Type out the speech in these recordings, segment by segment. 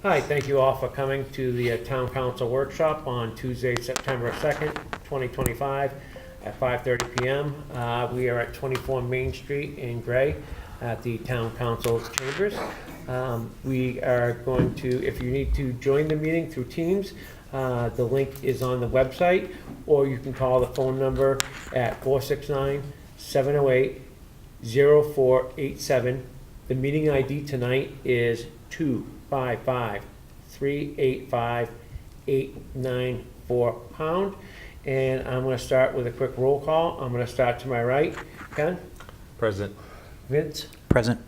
Hi, thank you all for coming to the Town Council Workshop on Tuesday, September 2nd, 2025 at 5:30 p.m. We are at 24 Main Street in Gray at the Town Council Chambers. We are going to, if you need to join the meeting through Teams, the link is on the website, or you can call the phone number at 469-708-0487. The meeting ID tonight is 255-385-894 #. And I'm going to start with a quick roll call. I'm going to start to my right. Ken? Present. Vince? Present.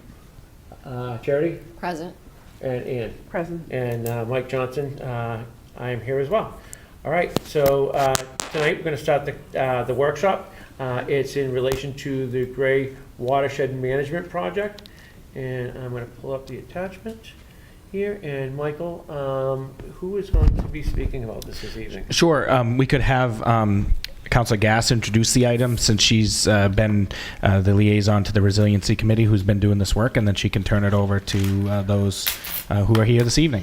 Charity? Present. And Ann? Present. And Mike Johnson, I am here as well. All right, so tonight we're going to start the workshop. It's in relation to the Gray Watershed Management Project. And I'm going to pull up the attachment here. And Michael, who is going to be speaking about this evening? Sure. We could have Councilor Gass introduce the item, since she's been the liaison to the Resiliency Committee who's been doing this work, and then she can turn it over to those who are here this evening.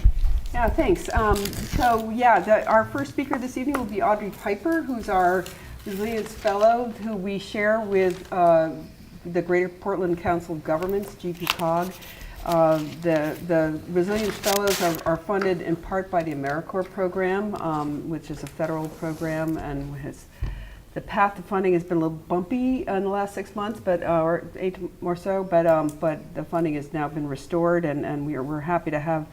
Yeah, thanks. Our first speaker this evening will be Audrey Piper, who's our Resilience Fellow, who we share with the Greater Portland Council of Governments, GPCOG. The Resilience Fellows are funded in part by the AmeriCorps program, which is a federal program, and the path to funding has been a little bumpy in the last 6 months, or 8 or so, but the funding has now been restored, and we're happy to have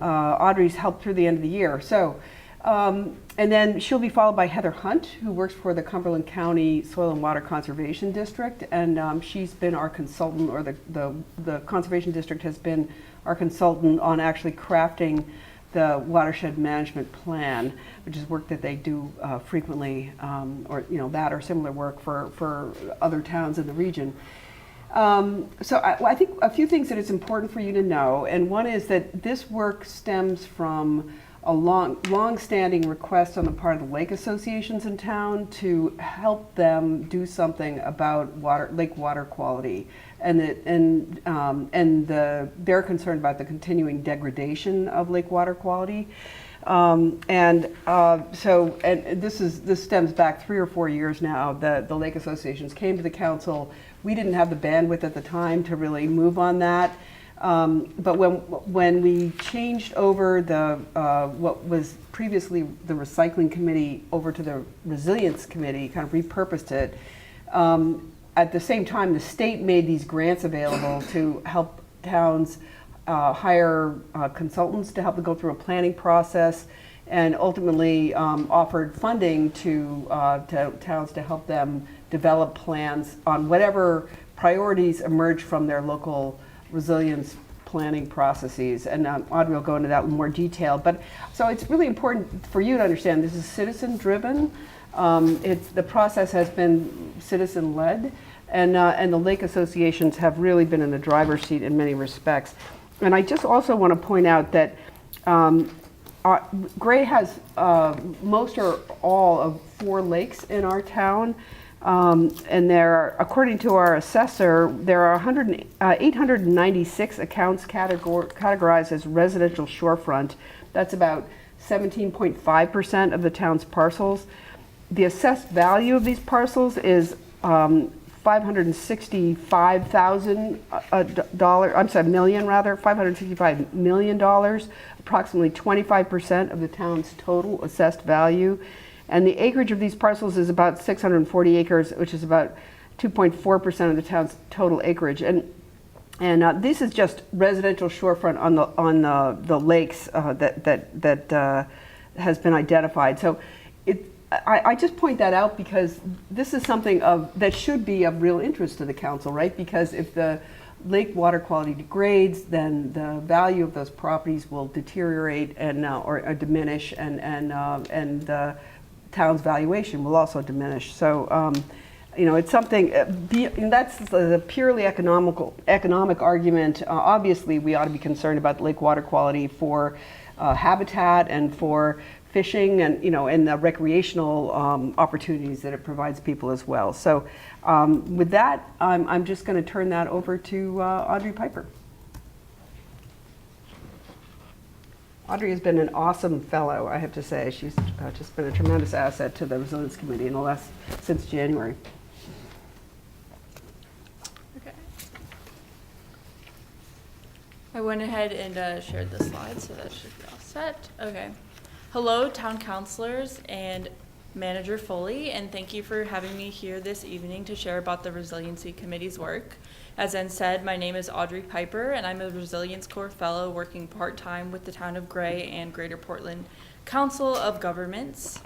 Audrey's help through the end of the year. So, and then she'll be followed by Heather Hunt, who works for the Cumberland County Soil and Water Conservation District, and she's been our consultant, or the Conservation District has been our consultant on actually crafting the Watershed Management Plan, which is work that they do frequently, or that or similar work for other towns in the region. So I think a few things that it's important for you to know, and one is that this work stems from a long-standing request on the part of the lake associations in town to help them do something about lake water quality, and they're concerned about the continuing degradation of lake water quality. This stems back 3 or 4 years now. The lake associations came to the council. We didn't have the bandwidth at the time to really move on that. But when we changed over what was previously the recycling committee over to the resilience committee, kind of repurposed it, at the same time the state made these grants available to help towns hire consultants to help them go through a planning process, and ultimately offered funding to towns to help them develop plans on whatever priorities emerge from their local resilience planning processes. And Audrey will go into that in more detail. But so it's really important for you to understand this is citizen driven. The process has been citizen led, and the lake associations have really been in the driver's seat in many respects. And I just also want to point out that Gray has most or all of 4 lakes in our town. And there are, according to our assessor, there are 896 accounts categorized as residential shorefront. That's about 17.5% of the town's parcels. The assessed value of these parcels is $565 million, approximately 25% of the town's total assessed value. And the acreage of these parcels is about 640 acres, which is about 2.4% of the town's total acreage. And this is just residential shorefront on the lakes that has been identified. So I just point that out because this is something that should be of real interest to the council, right? Because if the lake water quality degrades, then the value of those properties will deteriorate or diminish, and the town's valuation will also diminish. So, it's something, that's the purely economic argument. Obviously, we ought to be concerned about lake water quality for habitat and for fishing and, and the recreational opportunities that it provides people as well. So with that, I'm just going to turn that over to Audrey Piper. Audrey has been an awesome fellow, I have to say. She's just been a tremendous asset to the Resilience Committee since January. Okay. I went ahead and shared the slides, so that should be all set. Okay. Hello, town councilors and Manager Foley, and thank you for having me here this evening to share about the Resiliency Committee's work. As Ann said, my name is Audrey Piper, and I'm a Resilience Corps Fellow working part-time with the Town of Gray and Greater Portland Council of Governments.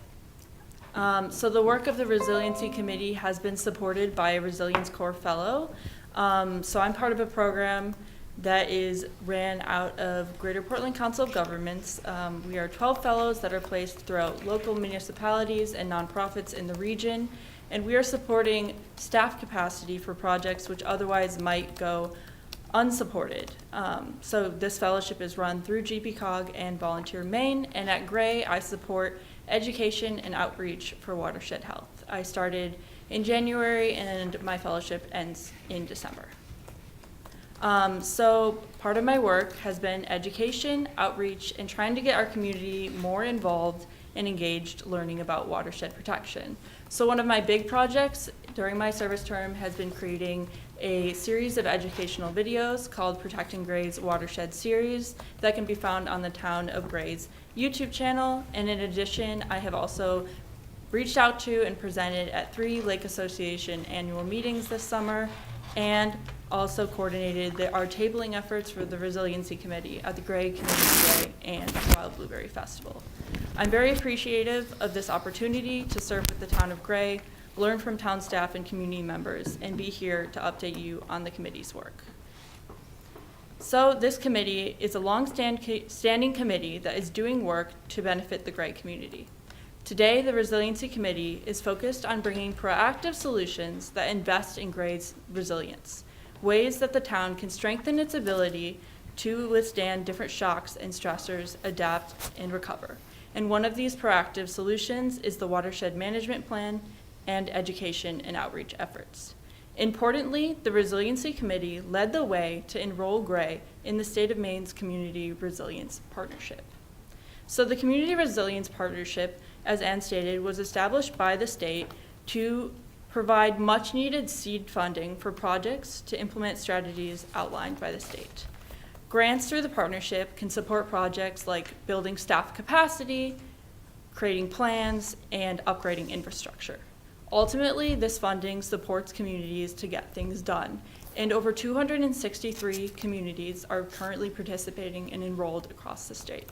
So the work of the Resiliency Committee has been supported by a Resilience Corps Fellow. So I'm part of a program that is ran out of Greater Portland Council of Governments. We are 12 fellows that are placed throughout local municipalities and nonprofits in the region, and we are supporting staff capacity for projects which otherwise might go unsupported. So this fellowship is run through GPCOG and Volunteer Maine, and at Gray I support education and outreach for watershed health. I started in January and my fellowship ends in December. So part of my work has been education, outreach, and trying to get our community more involved and engaged learning about watershed protection. So one of my big projects during my service term has been creating a series of educational videos called Protecting Gray's Watershed Series that can be found on the Town of Gray's YouTube channel. And in addition, I have also reached out to and presented at 3 Lake Association annual meetings this summer, and also coordinated our tabling efforts for the Resiliency Committee at the Gray Community Day and Wild Blueberry Festival. I'm very appreciative of this opportunity to serve with the Town of Gray, learn from town staff and community members, and be here to update you on the committee's work. So this committee is a long-standing committee that is doing work to benefit the Gray community. Today, the Resiliency Committee is focused on bringing proactive solutions that invest in Gray's resilience, ways that the town can strengthen its ability to withstand different shocks and stressors, adapt, and recover. And one of these proactive solutions is the Watershed Management Plan and education and outreach efforts. Importantly, the Resiliency Committee led the way to enroll Gray in the State of Maine's Community Resilience Partnership. So the Community Resilience Partnership, as Ann stated, was established by the state to provide much needed seed funding for projects to implement strategies outlined by the state. Grants through the partnership can support projects like building staff capacity, creating plans, and upgrading infrastructure. Ultimately, this funding supports communities to get things done, and over 263 communities are currently participating and enrolled across the state.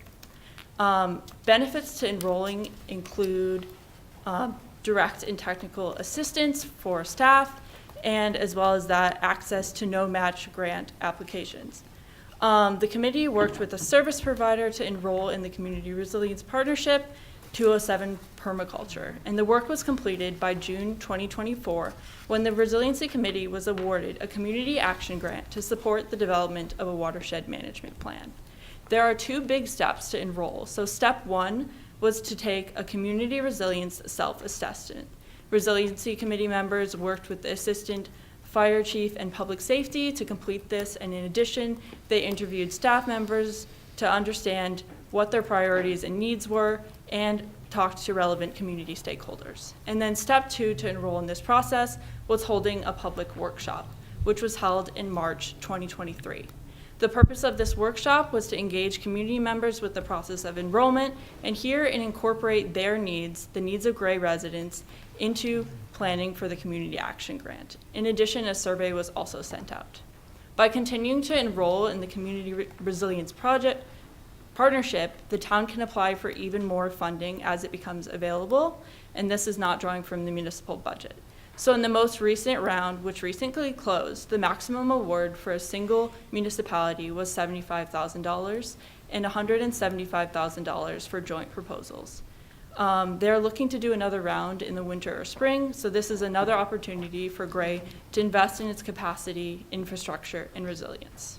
Benefits to enrolling include direct and technical assistance for staff, and as well as that, access to no-match grant applications. The committee worked with a service provider to enroll in the Community Resilience Partnership 207 Permaculture, and the work was completed by June 2024 when the Resiliency Committee was awarded a community action grant to support the development of a watershed management plan. There are 2 big steps to enroll. So step 1 was to take a community resilience self-assessment. Resiliency Committee members worked with the Assistant Fire Chief and Public Safety to complete this, and in addition, they interviewed staff members to understand what their priorities and needs were and talked to relevant community stakeholders. And then step 2 to enroll in this process was holding a public workshop, which was held in March 2023. The purpose of this workshop was to engage community members with the process of enrollment and hear and incorporate their needs, the needs of Gray residents, into planning for the Community Action Grant. In addition, a survey was also sent out. By continuing to enroll in the Community Resilience Partnership, the town can apply for even more funding as it becomes available, and this is not drawing from the municipal budget. So in the most recent round, which recently closed, the maximum award for a single municipality was $75,000 and $175,000 for joint proposals. They're looking to do another round in the winter or spring, so this is another opportunity for Gray to invest in its capacity, infrastructure, and resilience.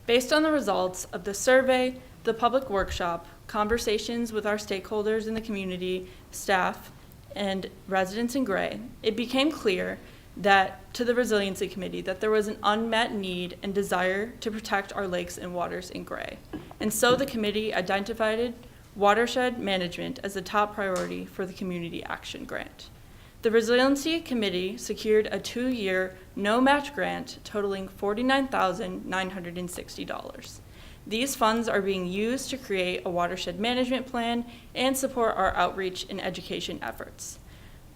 Based on the results of the survey, the public workshop, conversations with our stakeholders in the community, staff, and residents in Gray, it became clear that to the Resiliency Committee that there was an unmet need and desire to protect our lakes and waters in Gray. And so the committee identified watershed management as a top priority for the Community Action Grant. The Resiliency Committee secured a 2-year no-match grant totaling $49,960. These funds are being used to create a watershed management plan and support our outreach and education efforts.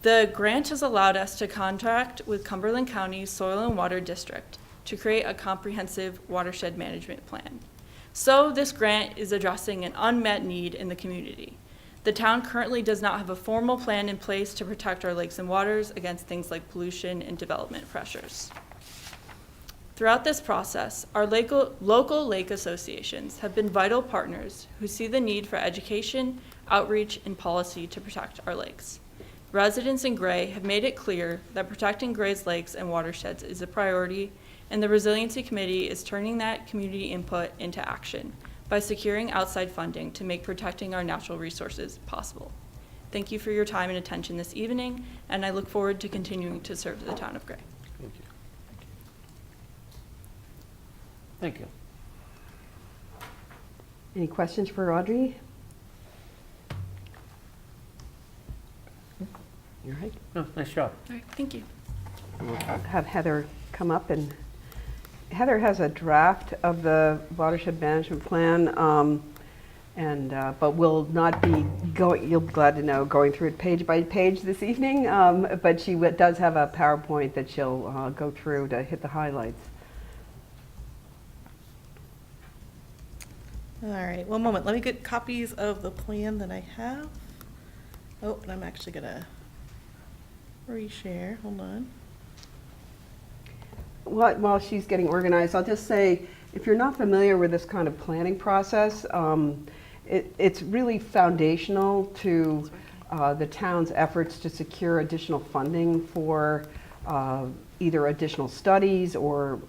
The grant has allowed us to contract with Cumberland County's Soil and Water District to create a comprehensive watershed management plan. So this grant is addressing an unmet need in the community. The town currently does not have a formal plan in place to protect our lakes and waters against things like pollution and development pressures. Throughout this process, our local lake associations have been vital partners who see the need for education, outreach, and policy to protect our lakes. Residents in Gray have made it clear that protecting Gray's lakes and watersheds is a priority, and the Resiliency Committee is turning that community input into action by securing outside funding to make protecting our natural resources possible. Thank you for your time and attention this evening, and I look forward to continuing to serve the town of Gray. Thank you. Thank you. Any questions for Audrey? All right. Oh, nice job. All right, thank you. We'll have Heather come up, and Heather has a draft of the watershed management plan, but will not be going, you'll be glad to know, going through it page by page this evening, but she does have a PowerPoint that she'll go through to hit the highlights. All right, one moment. Let me get copies of the plan that I have. Oh, and I'm actually gonna reshare. Hold on. While she's getting organized, I'll just say, if you're not familiar with this kind of planning process, it's really foundational to the town's efforts to secure additional funding for either additional studies or,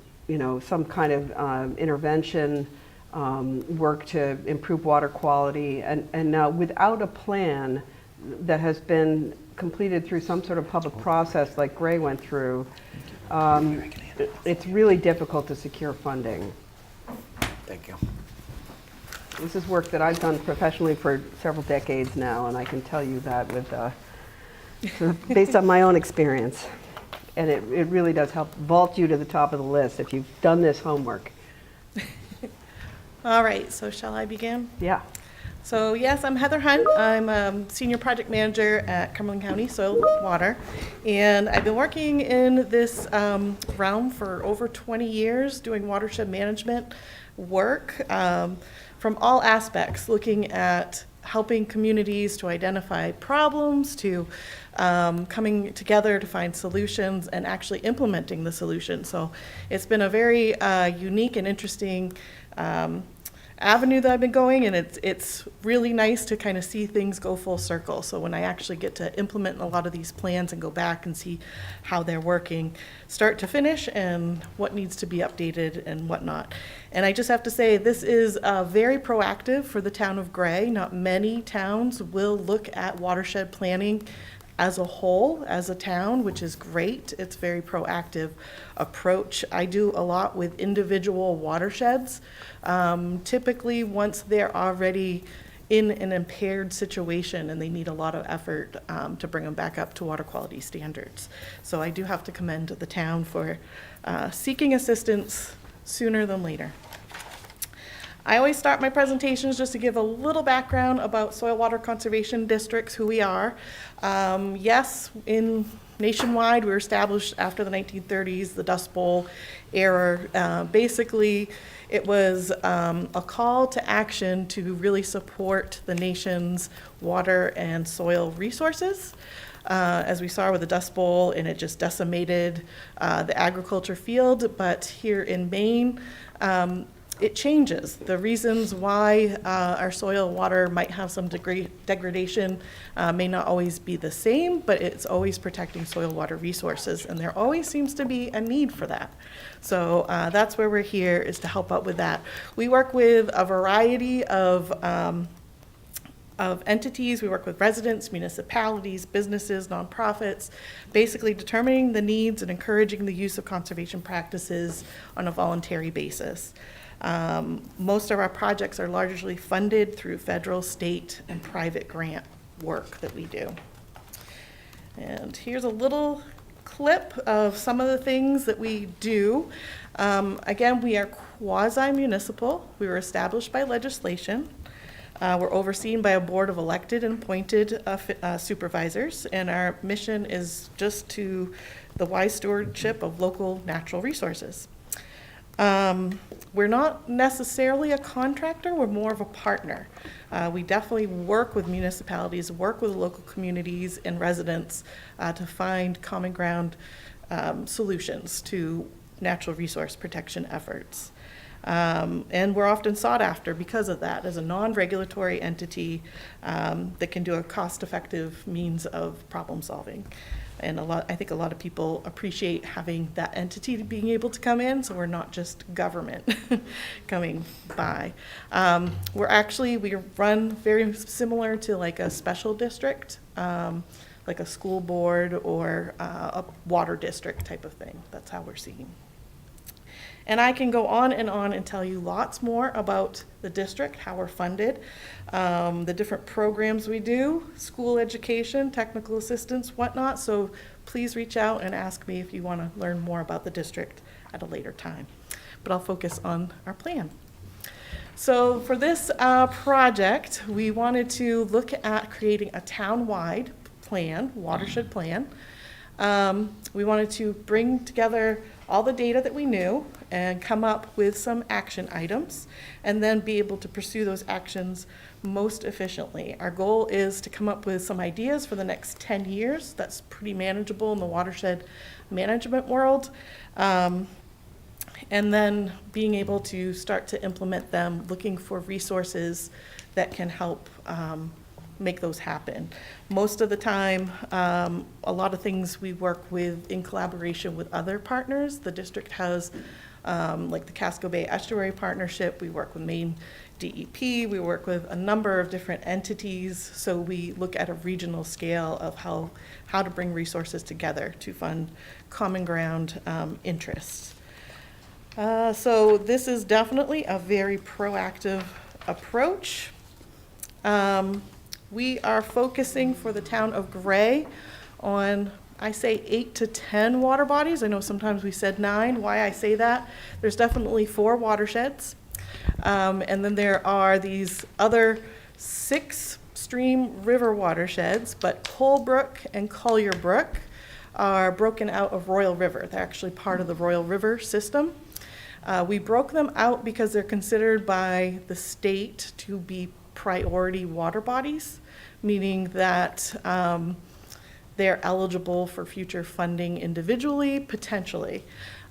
some kind of intervention work to improve water quality. And without a plan that has been completed through some sort of public process like Gray went through, it's really difficult to secure funding. Thank you. This is work that I've done professionally for several decades now, and I can tell you that with based on my own experience. And it really does help vault you to the top of the list if you've done this homework. All right, so shall I begin? Yeah. So yes, I'm Heather Hunt. I'm Senior Project Manager at Cumberland County Soil and Water. And I've been working in this realm for over 20 years doing watershed management work from all aspects, looking at helping communities to identify problems, to coming together to find solutions and actually implementing the solution. So it's been a very unique and interesting avenue that I've been going, and it's really nice to kind of see things go full circle. So when I actually get to implement a lot of these plans and go back and see how they're working start to finish and what needs to be updated and whatnot. And I just have to say, this is very proactive for the town of Gray. Not many towns will look at watershed planning as a whole, as a town, which is great. It's a very proactive approach. I do a lot with individual watersheds. Typically, once they're already in an impaired situation and they need a lot of effort to bring them back up to water quality standards. So I do have to commend the town for seeking assistance sooner than later. I always start my presentations just to give a little background about soil water conservation districts, who we are. Yes, nationwide, we were established after the 1930s, the Dust Bowl era. Basically, it was a call to action to really support the nation's water and soil resources. As we saw with the Dust Bowl, and it just decimated the agriculture field. But here in Maine, it changes. The reasons why our soil and water might have some degradation may not always be the same, but it's always protecting soil water resources, and there always seems to be a need for that. So that's where we're here, is to help out with that. We work with a variety of entities. We work with residents, municipalities, businesses, nonprofits, basically determining the needs and encouraging the use of conservation practices on a voluntary basis. Most of our projects are largely funded through federal, state, and private grant work that we do. And here's a little clip of some of the things that we do. Again, we are quasi-municipal. We were established by legislation. We're overseen by a board of elected and appointed supervisors, and our mission is just to the wise stewardship of local natural resources. We're not necessarily a contractor, we're more of a partner. We definitely work with municipalities, work with local communities and residents to find common ground solutions to natural resource protection efforts. And we're often sought after because of that as a non-regulatory entity that can do a cost-effective means of problem solving. And I think a lot of people appreciate having that entity being able to come in, so we're not just government coming by. We run very similar to like a special district, like a school board or a water district type of thing. That's how we're seen. And I can go on and tell you lots more about the district, how we're funded, the different programs we do, school education, technical assistance, whatnot. So please reach out and ask me if you want to learn more about the district at a later time. But I'll focus on our plan. So for this project, we wanted to look at creating a town-wide plan, watershed plan. We wanted to bring together all the data that we knew and come up with some action items and then be able to pursue those actions most efficiently. Our goal is to come up with some ideas for the next 10 years. That's pretty manageable in the watershed management world. And then being able to start to implement them, looking for resources that can help make those happen. Most of the time, a lot of things we work with in collaboration with other partners. The district has like the Casco Bay Estuary Partnership. We work with Maine DEP. We work with a number of different entities. So we look at a regional scale of how to bring resources together to fund common ground interests. So this is definitely a very proactive approach. We are focusing for the town of Gray on, I say 8 to 10 water bodies. I know sometimes we said 9. Why I say that? There's definitely 4 watersheds. And then there are these other 6 stream river watersheds, but Colebrook and Collier Brook are broken out of Royal River. They're actually part of the Royal River system. We broke them out because they're considered by the state to be priority water bodies, meaning that they're eligible for future funding individually, potentially.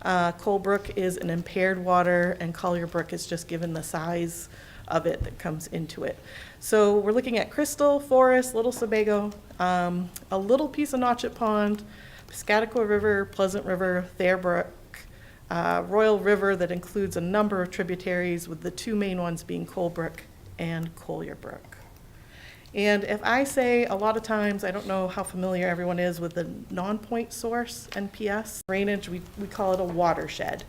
Colebrook is an impaired water, and Collier Brook is just given the size of it that comes into it. So we're looking at Crystal, Forest, Little Sebago, a little piece of Notchet Pond, Piscataqua River, Pleasant River, Thayer Brook, Royal River that includes a number of tributaries, with the 2 main ones being Colebrook and Collier Brook. And if I say, a lot of times, I don't know how familiar everyone is with the non-point source, NPS. Drainage, we call it a watershed.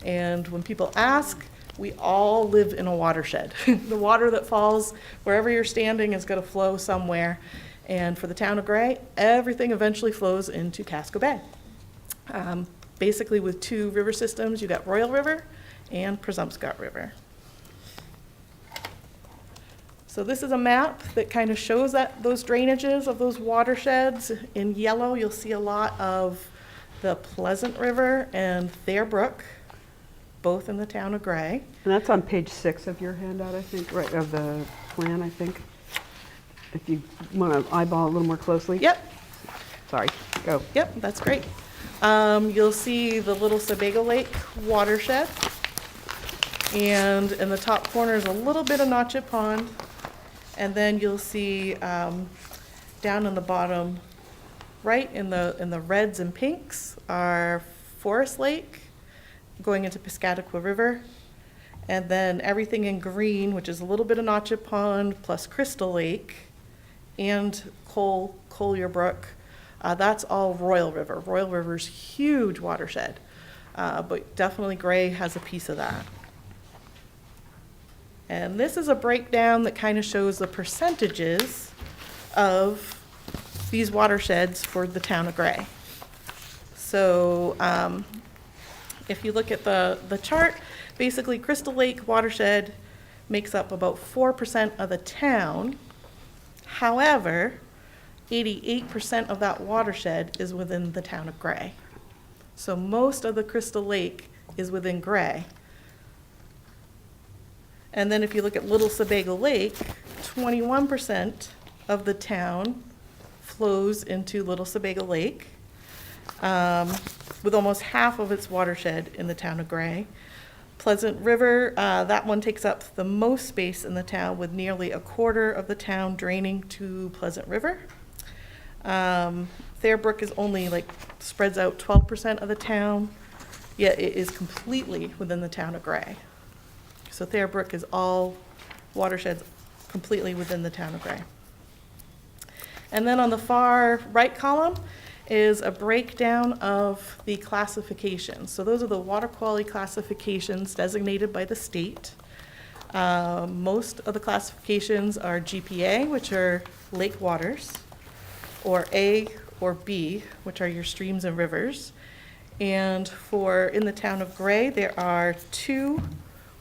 And when people ask, we all live in a watershed. The water that falls wherever you're standing is going to flow somewhere. And for the town of Gray, everything eventually flows into Casco Bay. Basically with 2 river systems, you got Royal River and Presumpscot River. So this is a map that kind of shows those drainages of those watersheds. In yellow, you'll see a lot of the Pleasant River and Thayer Brook, both in the town of Gray. And that's on page 6 of your handout, I think, right, of the plan, I think. If you want to eyeball a little more closely. Yep. Sorry, go. Yep, that's great. You'll see the Little Sebago Lake watershed. And in the top corner is a little bit of Notchet Pond. And then you'll see down in the bottom, right in the reds and pinks, are Forest Lake going into Piscataqua River. And then everything in green, which is a little bit of Notchet Pond plus Crystal Lake and Collier Brook, that's all Royal River. Royal River's huge watershed, but definitely Gray has a piece of that. And this is a breakdown that kind of shows the percentages of these watersheds for the town of Gray. So if you look at the chart, basically Crystal Lake watershed makes up about 4% of the town. However, 88% of that watershed is within the town of Gray. So most of the Crystal Lake is within Gray. And then if you look at Little Sebago Lake, 21% of the town flows into Little Sebago Lake, with almost half of its watershed in the town of Gray. Pleasant River, that one takes up the most space in the town, with nearly a quarter of the town draining to Pleasant River. Fairbrook is only spreads out 12% of the town, yet it is completely within the town of Gray. So Fairbrook is all watersheds completely within the town of Gray. And then on the far right column is a breakdown of the classifications. So those are the water quality classifications designated by the state. Most of the classifications are GPA, which are lake waters, or A or B, which are your streams and rivers. And in the town of Gray, there are 2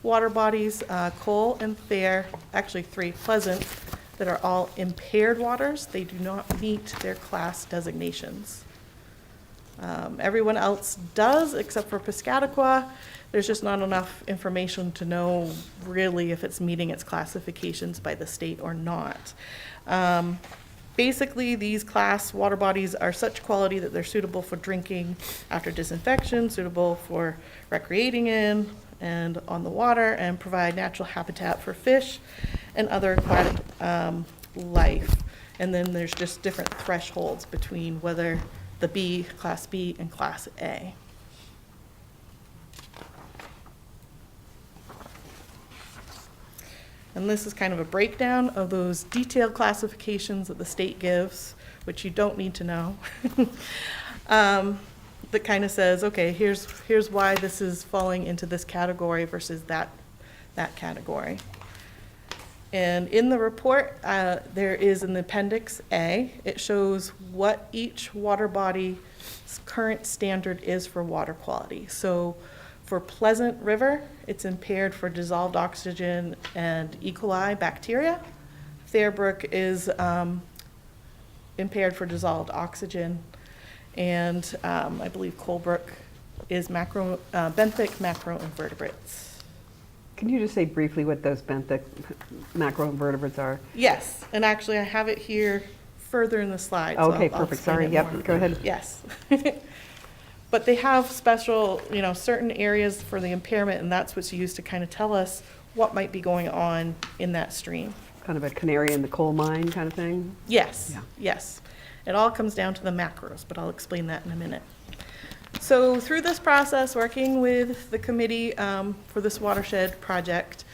water bodies, Cole and Thayer, actually 3, Pleasant, that are all impaired waters. They do not meet their class designations. Everyone else does, except for Piscataqua. There's just not enough information to know really if it's meeting its classifications by the state or not. Basically, these class water bodies are such quality that they're suitable for drinking after disinfection, suitable for recreating in and on the water, and provide natural habitat for fish and other aquatic life. And then there's just different thresholds between whether the B, Class B, and Class A. And this is kind of a breakdown of those detailed classifications that the state gives, which you don't need to know. That kind of says, okay, here's why this is falling into this category versus that category. And in the report, there is an Appendix A. It shows what each water body's current standard is for water quality. So for Pleasant River, it's impaired for dissolved oxygen and E. coli bacteria. Fairbrook is impaired for dissolved oxygen. And I believe Colebrook is benthic macroinvertebrates. Can you just say briefly what those benthic macroinvertebrates are? Yes, and actually I have it here further in the slide. So Okay, I'll perfect. explain Sorry. it Yep. more. Go ahead. Yes. But they have special, certain areas for the impairment, and that's what's used to kind of tell us what might be going on in that stream. Kind of a canary in the coal mine kind of thing? Yes, Yeah. yes. It all comes down to the macros, but I'll explain that in a minute. So through this process, working with the committee for this watershed project,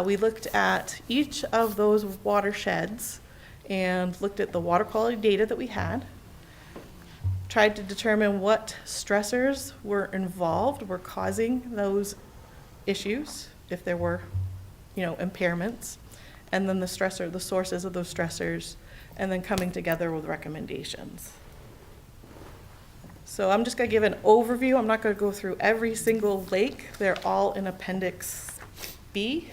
we looked at each of those watersheds and looked at the water quality data that we had, tried to determine what stressors were involved, were causing those issues, if there were, impairments, and then the sources of those stressors, and then coming together with recommendations. So I'm just going to give an overview. I'm not going to go through every single lake. They're all in Appendix B.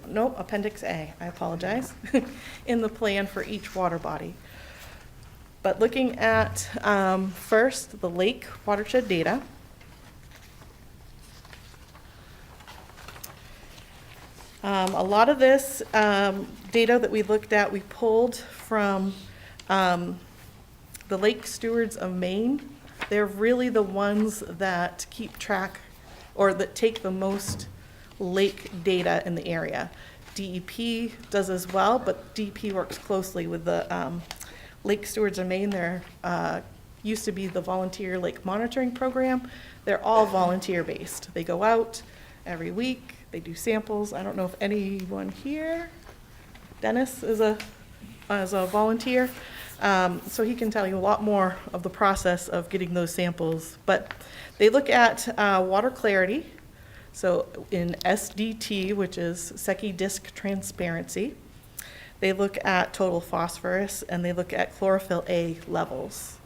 No, Appendix A, I apologize, in the plan for each water body. But looking at first the lake watershed data. A lot of this data that we looked at, we pulled from the Lake Stewards of Maine. They're really the ones that keep track or that take the most lake data in the area. DEP does as well, but DEP works closely with the Lake Stewards of Maine. They're used to be the Volunteer Lake Monitoring Program. They're all volunteer-based. They go out every week. They do samples. I don't know if anyone here, Dennis is a volunteer, so he can tell you a lot more of the process of getting those samples. But they look at water clarity. So in SDT, which is Secchi Disc Transparency, they look at total phosphorus and they look at chlorophyll A levels.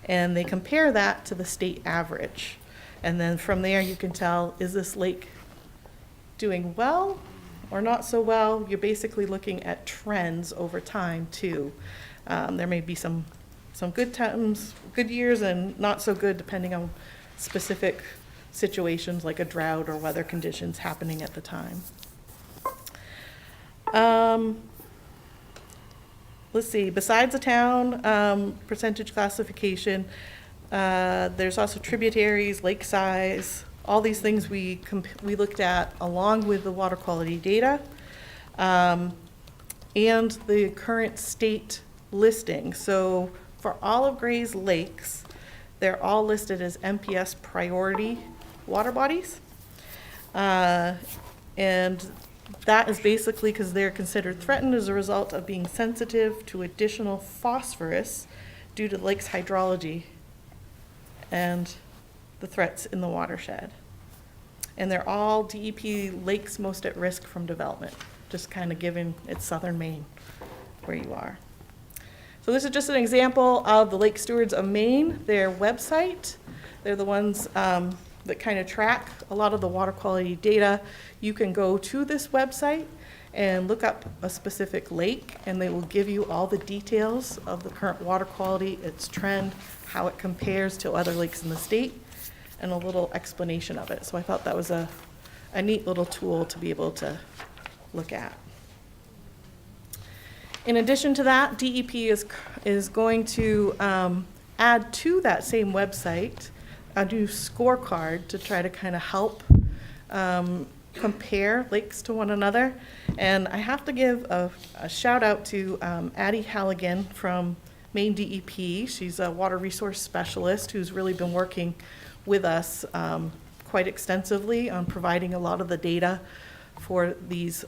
And they compare that to the state average. And then from there you can tell, is this lake doing well or not so well? You're basically looking at trends over time too. There may be some good times, good years, and not so good depending on specific situations like a drought or weather conditions happening at the time. Let's see, besides the town percentage classification, there's also tributaries, lake size, all these things we looked at along with the water quality data and the current state listing. So for all of Gray's lakes, they're all listed as MPS priority water bodies. And that is basically because they're considered threatened as a result of being sensitive to additional phosphorus due to the lake's hydrology and the threats in the watershed. And they're all DEP lakes most at risk from development, just kind of given it's southern Maine where you are. So this is just an example of the Lake Stewards of Maine, their website. They're the ones that kind of track a lot of the water quality data. You can go to this website and look up a specific lake, and they will give you all the details of the current water quality, its trend, how it compares to other lakes in the state, and a little explanation of it. So I thought that was a neat little tool to be able to look at. In addition to that, DEP is going to add to that same website a new scorecard to try to kind of help compare lakes to one another. And I have to give a shout out to Addie Halligan from Maine DEP. She's a water resource specialist who's really been working with us quite extensively on providing a lot of the data for these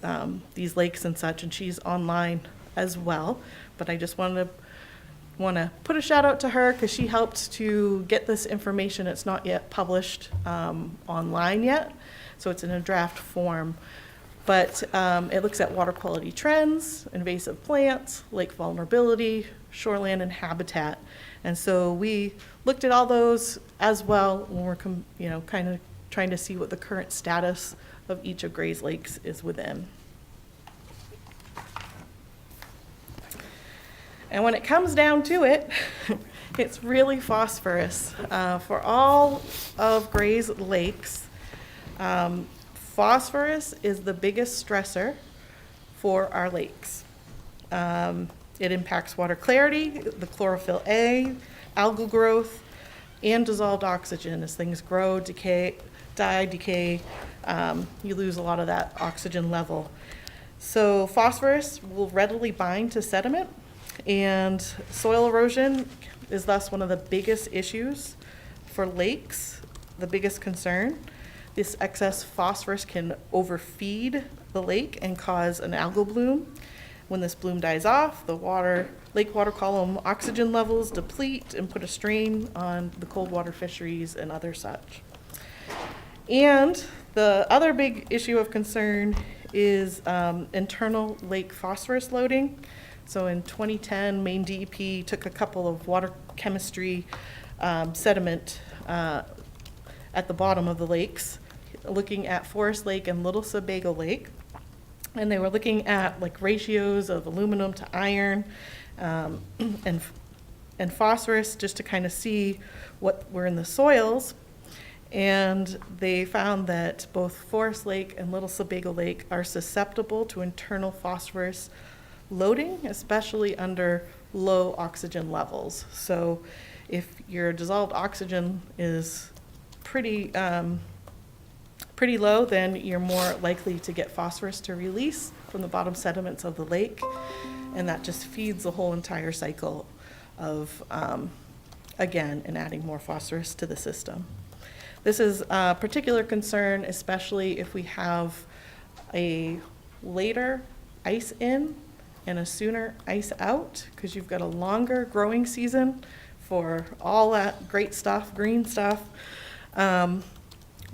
lakes and such, and she's online as well. But I just want to put a shout out to her because she helped to get this information. It's not yet published online yet, so it's in a draft form. But it looks at water quality trends, invasive plants, lake vulnerability, shoreland and habitat. And so we looked at all those as well when we're kind of trying to see what the current status of each of Gray's lakes is within. And when it comes down to it, it's really phosphorus. For all of Gray's lakes, phosphorus is the biggest stressor for our lakes. It impacts water clarity, the chlorophyll A, algal growth, and dissolved oxygen. As things grow, die, decay, you lose a lot of that oxygen level. So phosphorus will readily bind to sediment, and soil erosion is thus one of the biggest issues for lakes, the biggest concern. This excess phosphorus can overfeed the lake and cause an algal bloom. When this bloom dies off, the lake water column oxygen levels deplete and put a strain on the cold water fisheries and other such. And the other big issue of concern is internal lake phosphorus loading. So in 2010, Maine DEP took a couple of water chemistry sediment at the bottom of the lakes, looking at Forest Lake and Little Sebago Lake. And they were looking at like ratios of aluminum to iron and phosphorus just to kind of see what were in the soils. And they found that both Forest Lake and Little Sebago Lake are susceptible to internal phosphorus loading, especially under low oxygen levels. So if your dissolved oxygen is pretty low, then you're more likely to get phosphorus to release from the bottom sediments of the lake, and that just feeds the whole entire cycle of, again, and adding more phosphorus to the system. This is a particular concern, especially if we have a later ice in and a sooner ice out, because you've got a longer growing season for all that great stuff, green stuff.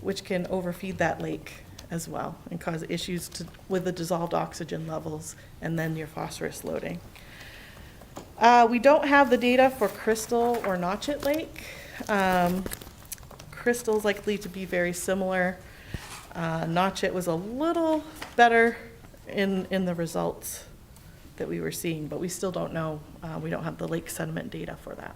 which can overfeed that lake as well and cause issues with the dissolved oxygen levels and then your phosphorus loading. We don't have the data for Crystal or Notchet Lake. Crystal's likely to be very similar. Notchet was a little better in the results that we were seeing, but we still don't know. We don't have the lake sediment data for that.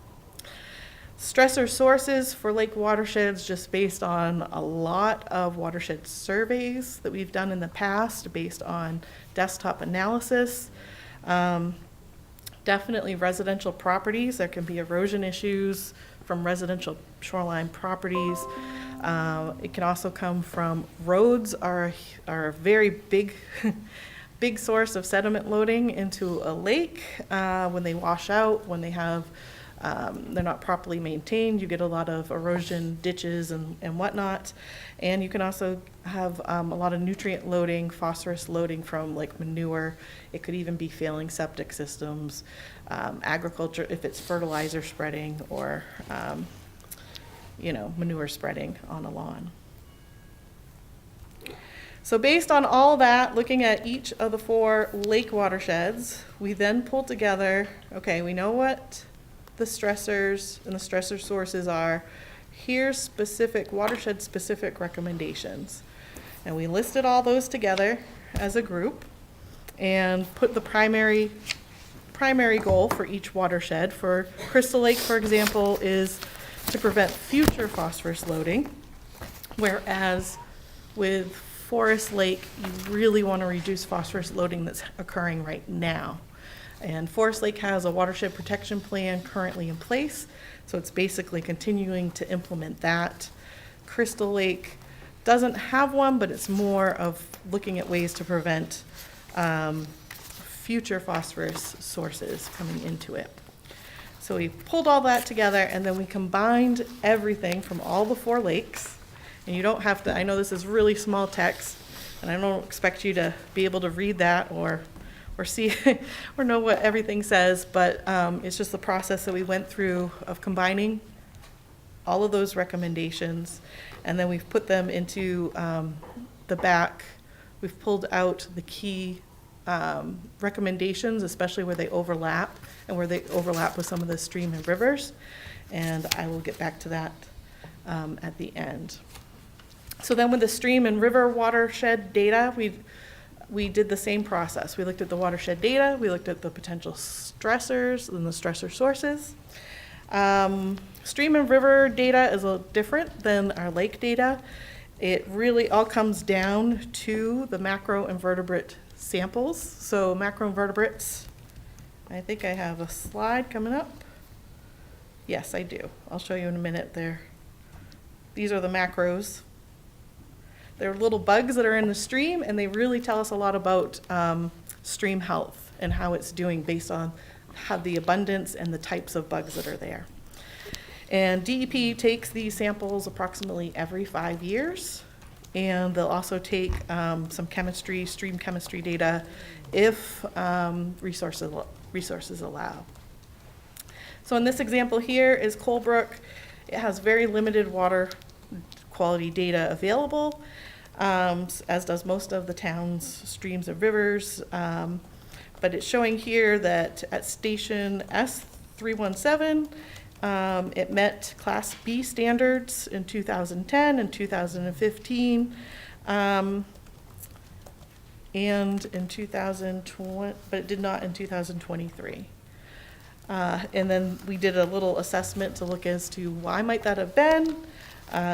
Stressor sources for lake watersheds, just based on a lot of watershed surveys that we've done in the past, based on desktop analysis. Definitely residential properties. There can be erosion issues from residential shoreline properties. It can also come from roads are a very big, big source of sediment loading into a lake. When they wash out, when they have, they're not properly maintained, you get a lot of erosion, ditches and whatnot. And you can also have a lot of nutrient loading, phosphorus loading from like manure. It could even be failing septic systems, agriculture, if it's fertilizer spreading or, manure spreading on a lawn. So based on all that, looking at each of the 4 lake watersheds, we then pulled together, okay, we know what the stressors and the stressor sources are. Here's specific watershed specific recommendations. And we listed all those together as a group and put the primary goal for each watershed. For Crystal Lake, for example, is to prevent future phosphorus loading, whereas with Forest Lake, you really want to reduce phosphorus loading that's occurring right now. And Forest Lake has a watershed protection plan currently in place, so it's basically continuing to implement that. Crystal Lake doesn't have one, but it's more of looking at ways to prevent future phosphorus sources coming into it. So we pulled all that together and then we combined everything from all the 4 lakes. And you don't have to, I know this is really small text, and I don't expect you to be able to read that or see or know what everything says, but it's just the process that we went through of combining all of those recommendations, and then we've put them into the back. We've pulled out the key recommendations, especially where they overlap and where they overlap with some of the stream and rivers, and I will get back to that at the end. So then with the stream and river watershed data, we did the same process. We looked at the watershed data, we looked at the potential stressors and the stressor sources. Stream and river data is a little different than our lake data. It really all comes down to the macroinvertebrate samples. So macroinvertebrates, I think I have a slide coming up. Yes, I do. I'll show you in a minute there. These are the macros. They're little bugs that are in the stream, and they really tell us a lot about stream health and how it's doing based on how the abundance and the types of bugs that are there. And DEP takes these samples approximately every 5 years, and they'll also take some chemistry, stream chemistry data if resources allow. So in this example here is Colebrook. It has very limited water quality data available, as does most of the town's streams and rivers. But it's showing here that at station S317, it met Class B standards in 2010 and 2015, and in 2020, but it did not in 2023. And then we did a little assessment to look as to why might that have been.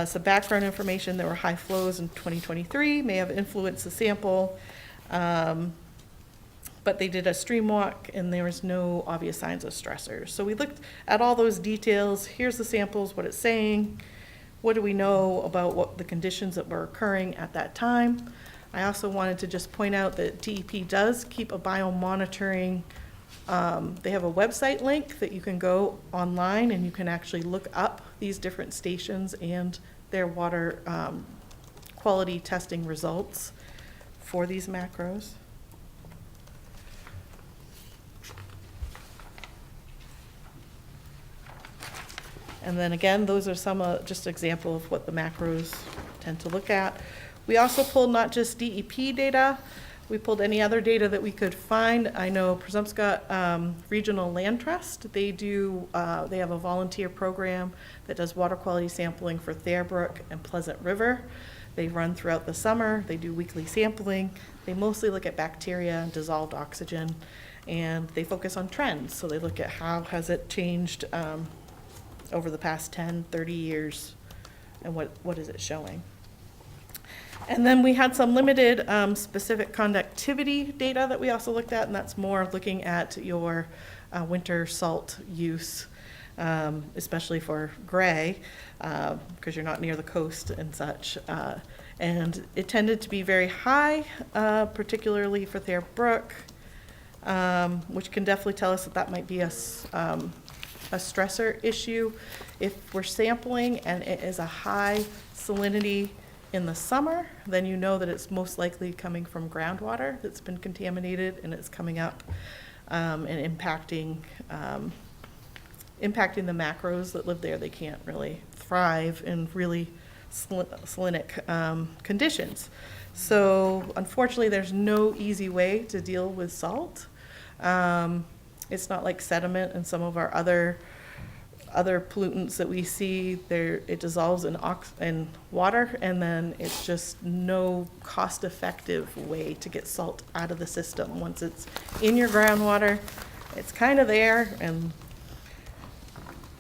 Some background information: there were high flows in 2023, may have influenced the sample, but they did a stream walk and there was no obvious signs of stressors. So we looked at all those details. Here's the samples, what it's saying. What do we know about what the conditions that were occurring at that time? I also wanted to just point out that DEP does keep a biomonitoring. They have a website link that you can go online and you can actually look up these different stations and their water quality testing results for these macros. And then again, those are some just example of what the macros tend to look at. We also pulled not just DEP data, we pulled any other data that we could find. I know Presumpscot Regional Land Trust, they have a volunteer program that does water quality sampling for Thayerbrook and Pleasant River. They run throughout the summer, they do weekly sampling. They mostly look at bacteria and dissolved oxygen, and they focus on trends. So they look at how has it changed over the past 10, 30 years, and what is it showing. And then we had some limited specific conductivity data that we also looked at, and that's more looking at your winter salt use, especially for Gray, because you're not near the coast and such. And it tended to be very high, particularly for Thayerbrook, which can definitely tell us that might be a stressor issue. If we're sampling and it is a high salinity in the summer, then you know that it's most likely coming from groundwater that's been contaminated and it's coming up and impacting the macros that live there. They can't really thrive in really salinic conditions. So unfortunately, there's no easy way to deal with salt. It's not like sediment and some of our other pollutants that we see. It dissolves in water, and then it's just no cost-effective way to get salt out of the system. Once it's in your groundwater, it's kind of there, and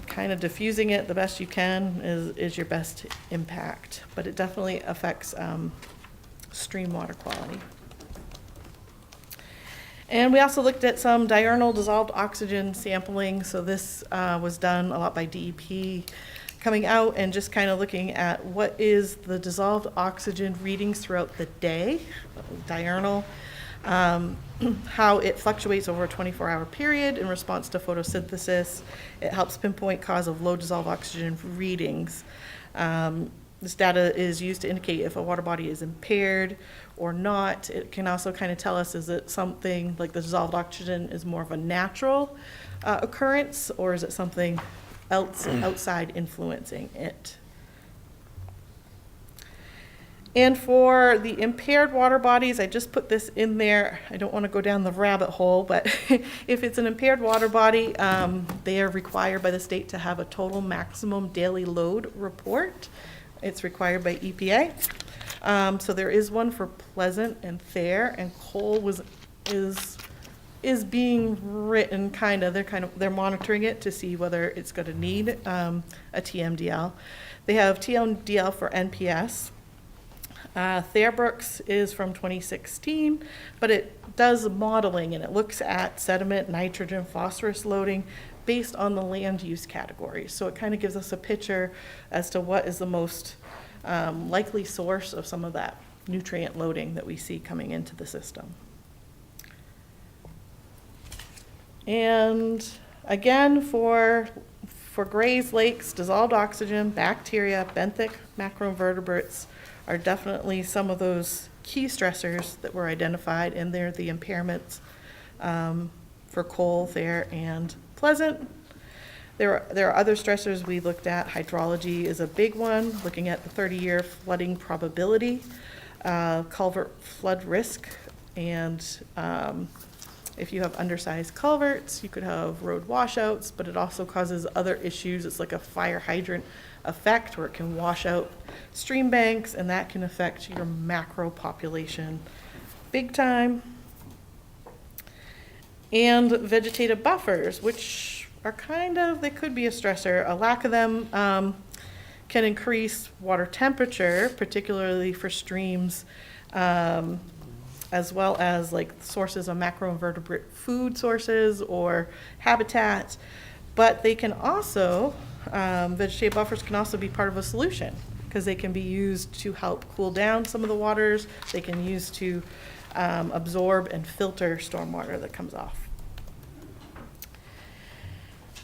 kind of diffusing it the best you can is your best impact. But it definitely affects stream water quality. And we also looked at some diurnal dissolved oxygen sampling. So this was done a lot by DEP, coming out and just kind of looking at what is the dissolved oxygen readings throughout the day, diurnal, how it fluctuates over a 24-hour period in response to photosynthesis. It helps pinpoint cause of low dissolved oxygen readings. This data is used to indicate if a water body is impaired or not. It can also kind of tell us, is it something like the dissolved oxygen is more of a natural occurrence, or is it something else outside influencing it? And for the impaired water bodies, I just put this in there. I don't want to go down the rabbit hole, but if it's an impaired water body, they are required by the state to have a total maximum daily load report. It's required by EPA. So there is one for Pleasant and Thayer, and Cole is being written they're monitoring it to see whether it's going to need a TMDL. They have TMDL for NPS. Thayerbrooks is from 2016, but it does modeling and it looks at sediment, nitrogen, phosphorus loading based on the land use category. So it kind of gives us a picture as to what is the most likely source of some of that nutrient loading that we see coming into the system. And again, for Gray's lakes, dissolved oxygen, bacteria, benthic macroinvertebrates are definitely some of those key stressors that were identified, and they're the impairments for Cole, Thayer, and Pleasant. There are other stressors we looked at. Hydrology is a big one, looking at the 30-year flooding probability, culvert flood risk, and if you have undersized culverts, you could have road washouts, but it also causes other issues. It's like a fire hydrant effect where it can wash out stream banks, and that can affect your macro population big time. And vegetative buffers, which are they could be a stressor. A lack of them can increase water temperature, particularly for streams, as well as like sources of macroinvertebrate food sources or habitat. But they can also, vegetative buffers can also be part of a solution, because they can be used to help cool down some of the waters. They can use to absorb and filter stormwater that comes off.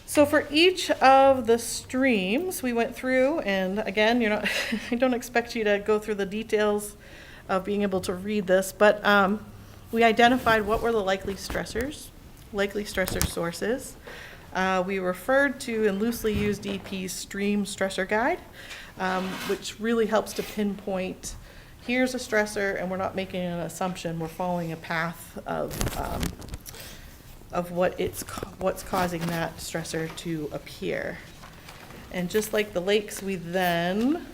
So for each of the streams we went through, and again, I don't expect you to go through the details of being able to read this, but we identified what were the likely stressor sources. We referred to and loosely used DEP's stream stressor guide, which really helps to pinpoint, here's a stressor, and we're not making an assumption, we're following a path of what's causing that stressor to appear. And just like the lakes, we then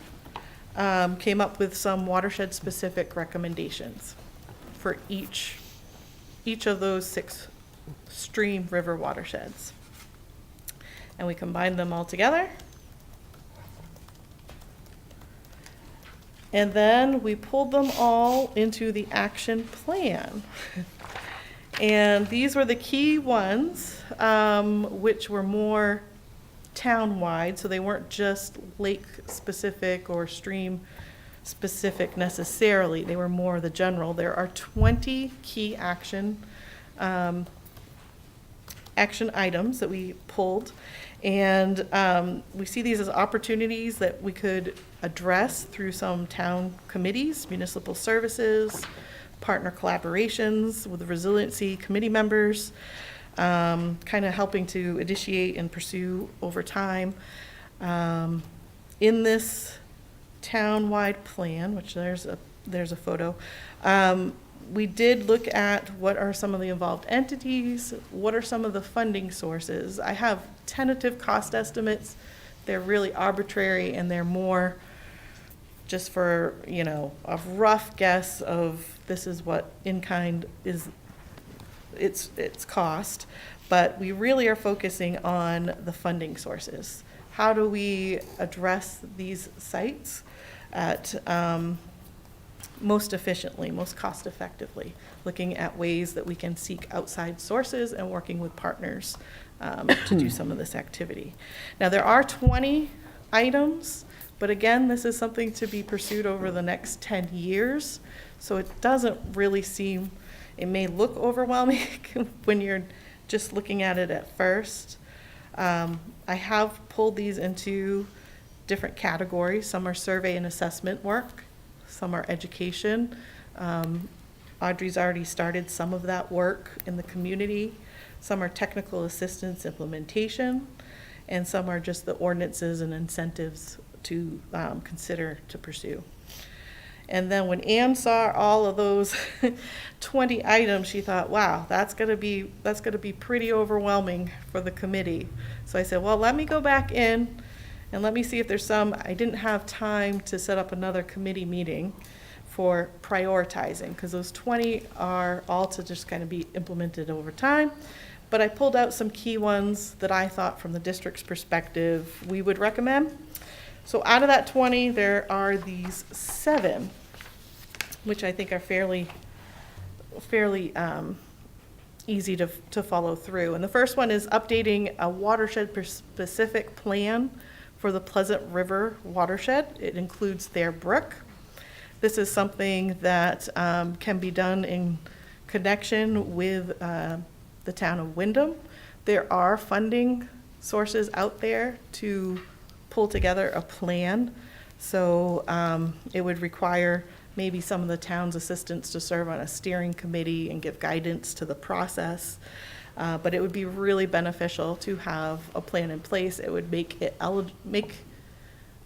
came up with some watershed-specific recommendations for each of those 6 stream river watersheds. And we combined them all together. And then we pulled them all into the action plan. And these were the key ones, which were more town-wide, so they weren't just lake-specific or stream-specific necessarily. They were more the general. There are 20 key action items that we pulled, and we see these as opportunities that we could address through some town committees, municipal services, partner collaborations with the resiliency committee members, kind of helping to initiate and pursue over time. In this town-wide plan, which there's a photo, we did look at what are some of the involved entities, what are some of the funding sources. I have tentative cost estimates. They're really arbitrary, and they're more just for, a rough guess of this is what in-kind is its cost, but we really are focusing on the funding sources. How do we address these sites at most efficiently, most cost effectively, looking at ways that we can seek outside sources and working with partners to do some of this activity. Now, there are 20 items, but again, this is something to be pursued over the next 10 years, so it doesn't really seem, it may look overwhelming when you're just looking at it at first. I have pulled these into different categories. Some are survey and assessment work, some are education. Audrey's already started some of that work in the community. Some are technical assistance implementation, and some are just the ordinances and incentives to consider to pursue. And then when Ann saw all of those 20 items, she thought, wow, that's gonna be pretty overwhelming for the committee. So I said, well, let me go back in and let me see if there's some. I didn't have time to set up another committee meeting for prioritizing, because those 20 are all to just kind of be implemented over time. But I pulled out some key ones that I thought from the district's perspective we would recommend. So out of that 20, there are these 7, which I think are fairly easy to follow through. And the first one is updating a watershed-specific plan for the Pleasant River watershed. It includes their brook. This is something that can be done in connection with the town of Wyndham. There are funding sources out there to pull together a plan. So it would require maybe some of the town's assistants to serve on a steering committee and give guidance to the process. But it would be really beneficial to have a plan in place. It would make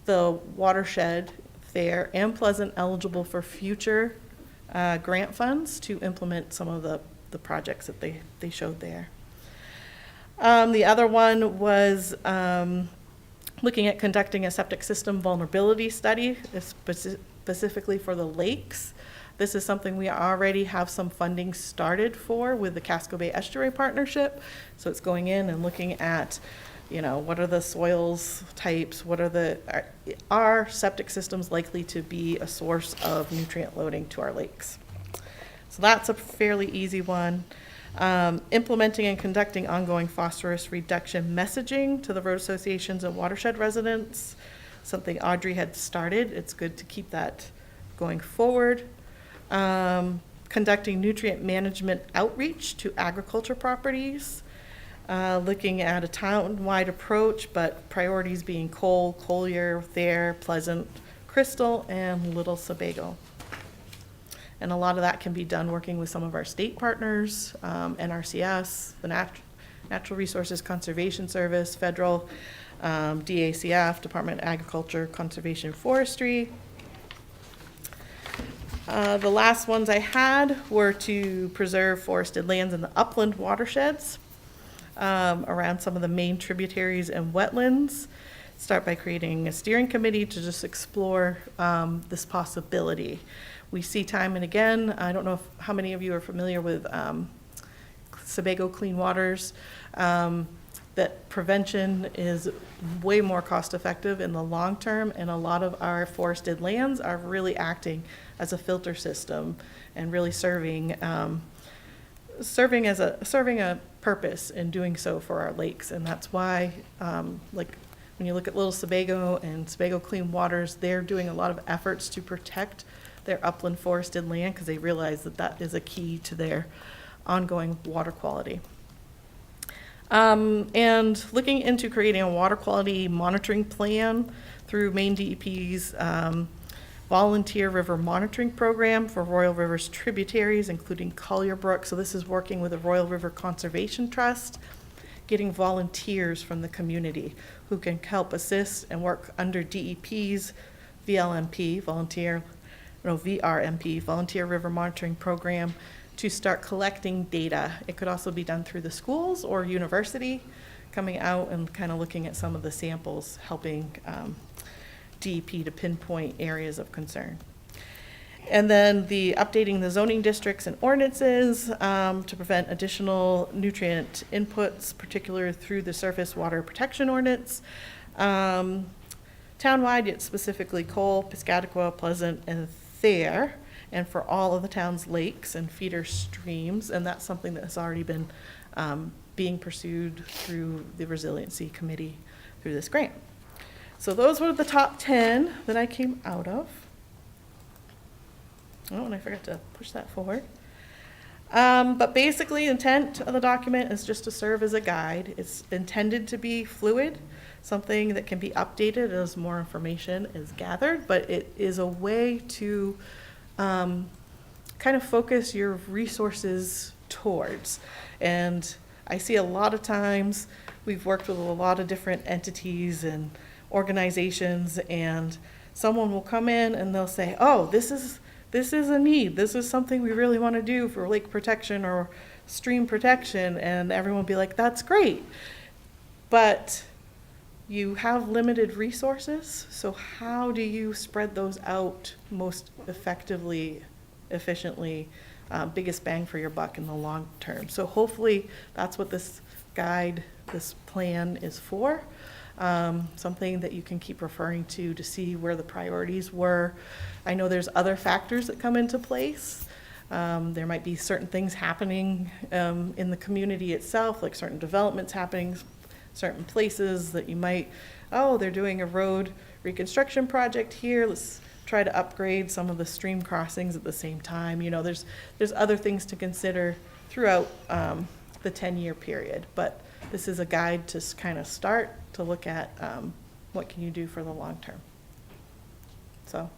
the watershed there and Pleasant eligible for future grant funds to implement some of the projects that they showed there. The other one was looking at conducting a septic system vulnerability study, specifically for the lakes. This is something we already have some funding started for with the Casco Bay Estuary Partnership. So it's going in and looking at, what are the soils types, are septic systems likely to be a source of nutrient loading to our lakes? So that's a fairly easy one. Implementing and conducting ongoing phosphorus reduction messaging to the road associations and watershed residents, something Audrey had started. It's good to keep that going forward. Conducting nutrient management outreach to agriculture properties, looking at a town-wide approach, but priorities being Cole, Collier, Thayer, Pleasant, Crystal, and Little Sebago. And a lot of that can be done working with some of our state partners, NRCS, the Natural Resources Conservation Service, federal, DACF, Department of Agriculture, Conservation, Forestry. The last ones I had were to preserve forested lands in the upland watersheds around some of the main tributaries and wetlands. Start by creating a steering committee to just explore this possibility. We see time and again, I don't know how many of you are familiar with Sebago Clean Waters, that prevention is way more cost effective in the long term, and a lot of our forested lands are really acting as a filter system and really serving a purpose in doing so for our lakes. And that's why, like when you look at Little Sebago and Sebago Clean Waters, they're doing a lot of efforts to protect their upland forested land because they realize that that is a key to their ongoing water quality. And looking into creating a water quality monitoring plan through Maine DEP's volunteer river monitoring program for Royal River's tributaries, including Collier Brook. So this is working with the Royal River Conservation Trust, getting volunteers from the community who can help assist and work under DEP's VRMP, Volunteer River Monitoring Program, to start collecting data. It could also be done through the schools or university, coming out and kind of looking at some of the samples, helping DEP to pinpoint areas of concern. And then the updating the zoning districts and ordinances to prevent additional nutrient inputs, particularly through the surface water protection ordinance. Townwide, yet specifically Cole, Piscataqua, Pleasant, and Thayer, and for all of the town's lakes and feeder streams, and that's something that has already been being pursued through the Resiliency Committee through this grant. So those were the top 10 that I came out of. Oh, and I forgot to push that forward. But basically, intent of the document is just to serve as a guide. It's intended to be fluid, something that can be updated as more information is gathered, but it is a way to kind of focus your resources towards. And I see a lot of times we've worked with a lot of different entities and organizations, and someone will come in and they'll say, oh, this is a need. This is something we really want to do for lake protection or stream protection. And everyone will be like, that's great. But you have limited resources. So how do you spread those out most effectively, efficiently, biggest bang for your buck in the long term? So hopefully that's what this guide, this plan is for. Something that you can keep referring to see where the priorities were. I know there's other factors that come into place. There might be certain things happening in the community itself, like certain developments happening, certain places that you might, oh, they're doing a road reconstruction project here. Let's try to upgrade some of the stream crossings at the same time. You know, there's other things to consider throughout the 10-year period, but this is a guide to kind of start to look at what can you do for the long term. So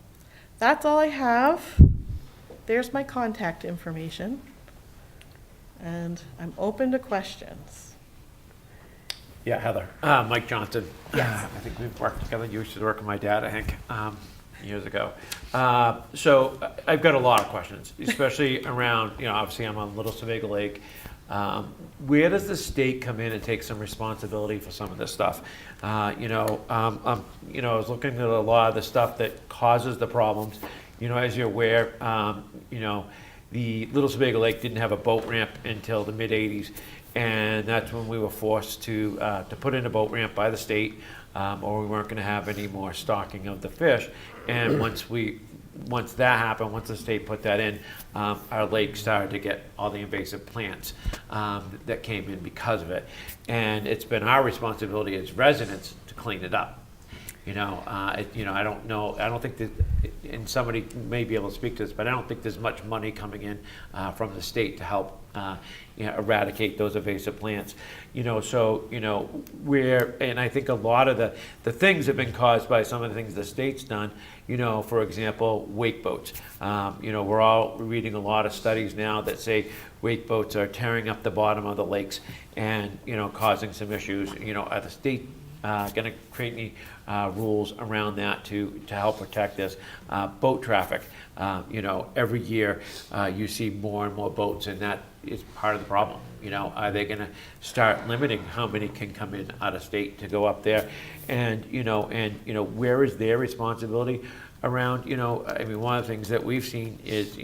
that's all I have. There's my contact information, and I'm open to questions. Yeah, Heather. Mike Johnson. Yes. I think we've worked together. You used to work with my dad, I think, years ago. So I've got a lot of questions, especially around, obviously I'm on Little Sebago Lake. Where does the state come in and take some responsibility for some of this stuff? I was looking at a lot of the stuff that causes the problems. As you're aware, the Little Sebago Lake didn't have a boat ramp until the mid-'80s. And that's when we were forced to put in a boat ramp by the state, or we weren't going to have any more stocking of the fish. And once that happened, once the state put that in, our lake started to get all the invasive plants that came in because of it. And it's been our responsibility as residents to clean it up. I don't know, I don't think that, and somebody may be able to speak to this, but I don't think there's much money coming in from the state to help eradicate those invasive plants. And I think a lot of the things have been caused by some of the things the state's done. For example, wake boats. We're all reading a lot of studies now that say wake boats are tearing up the bottom of the lakes and, causing some issues. Are the state going to create any rules around that to help protect this? Boat traffic. Every year you see more and more boats, and that is part of the problem. Are they going to start limiting how many can come in out of state to go up there? And where is their responsibility around, one of the things that we've seen is,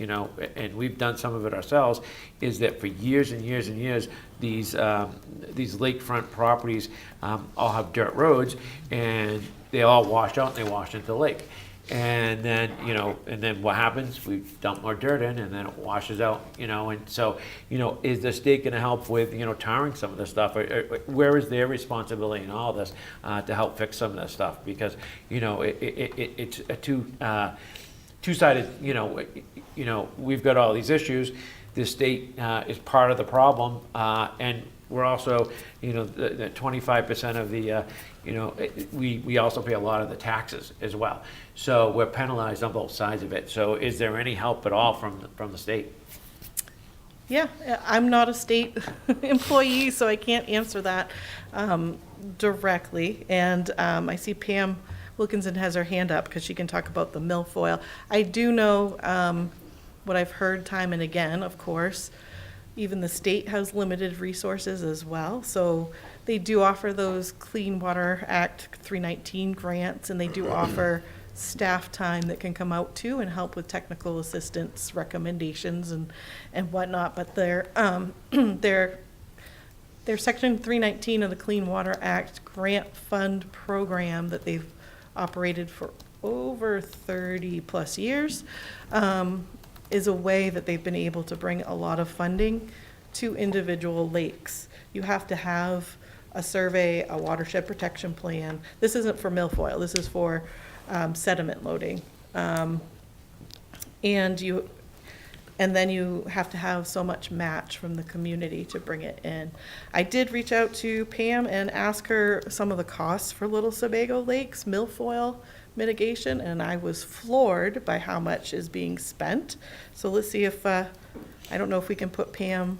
and we've done some of it ourselves, is that for years and years and years, these lakefront properties all have dirt roads, and they all wash out and they wash into the lake. And then what happens? We dump more dirt in, and then it washes out, and so, is the state gonna help with, tarring some of this stuff? Or where is their responsibility in all this to help fix some of this stuff? Because, it's a two-sided, we've got all these issues. The state is part of the problem, and we're also, the 25% of the, we also pay a lot of the taxes as well. So we're penalized on both sides of it. So is there any help at all from the state? Yeah, I'm not a state employee, so I can't answer that directly. And I see Pam Wilkinson has her hand up because she can talk about the milfoil. I do know what I've heard time and again, of course, even the state has limited resources as well. So they do offer those Clean Water Act 319 grants, and they do offer staff time that can come out too and help with technical assistance recommendations and whatnot. But their Section 319 of the Clean Water Act grant fund program that they've operated for over 30 plus years is a way that they've been able to bring a lot of funding to individual lakes. You have to have a survey, a watershed protection plan. This isn't for milfoil, this is for sediment loading. And then you have to have so much match from the community to bring it in. I did reach out to Pam and ask her some of the costs for Little Sebago Lake's milfoil mitigation, and I was floored by how much is being spent. So let's see if, I don't know if we can put Pam,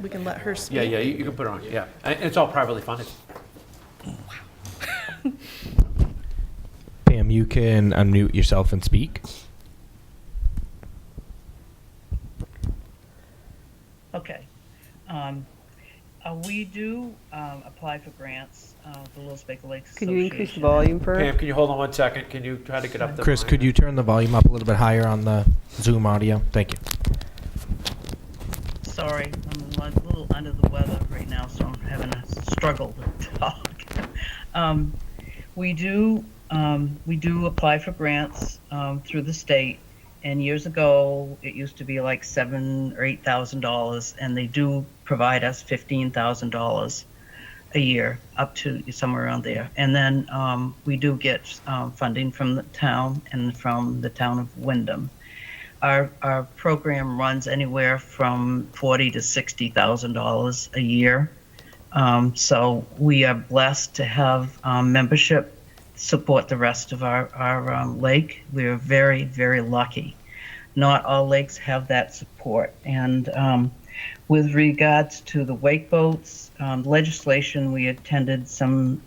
we can let her speak. Yeah, you can put it on, yeah. And it's all privately funded. Pam, you can unmute yourself and speak. Okay. We do apply for grants, the Little Sebago Lakes Can you increase the Association. volume for Pam, her? can you hold on 1 second? Can you try to get up the Chris, volume? could you turn the volume up a little bit higher on the Zoom audio? Thank you. Sorry, I'm a little under the weather right now, so I'm having a struggle to talk. We do apply for grants through the state, and years ago it used to be like $7,000 or $8,000, and they do provide us $15,000 a year, up to somewhere around there. And then we do get funding from the town and from the town of Wyndham. Our program runs anywhere from $40,000 to $60,000 a year. So we are blessed to have membership support the rest of our lake. We are very, very lucky. Not all lakes have that support. And with regards to the wake boats, legislation, we attended some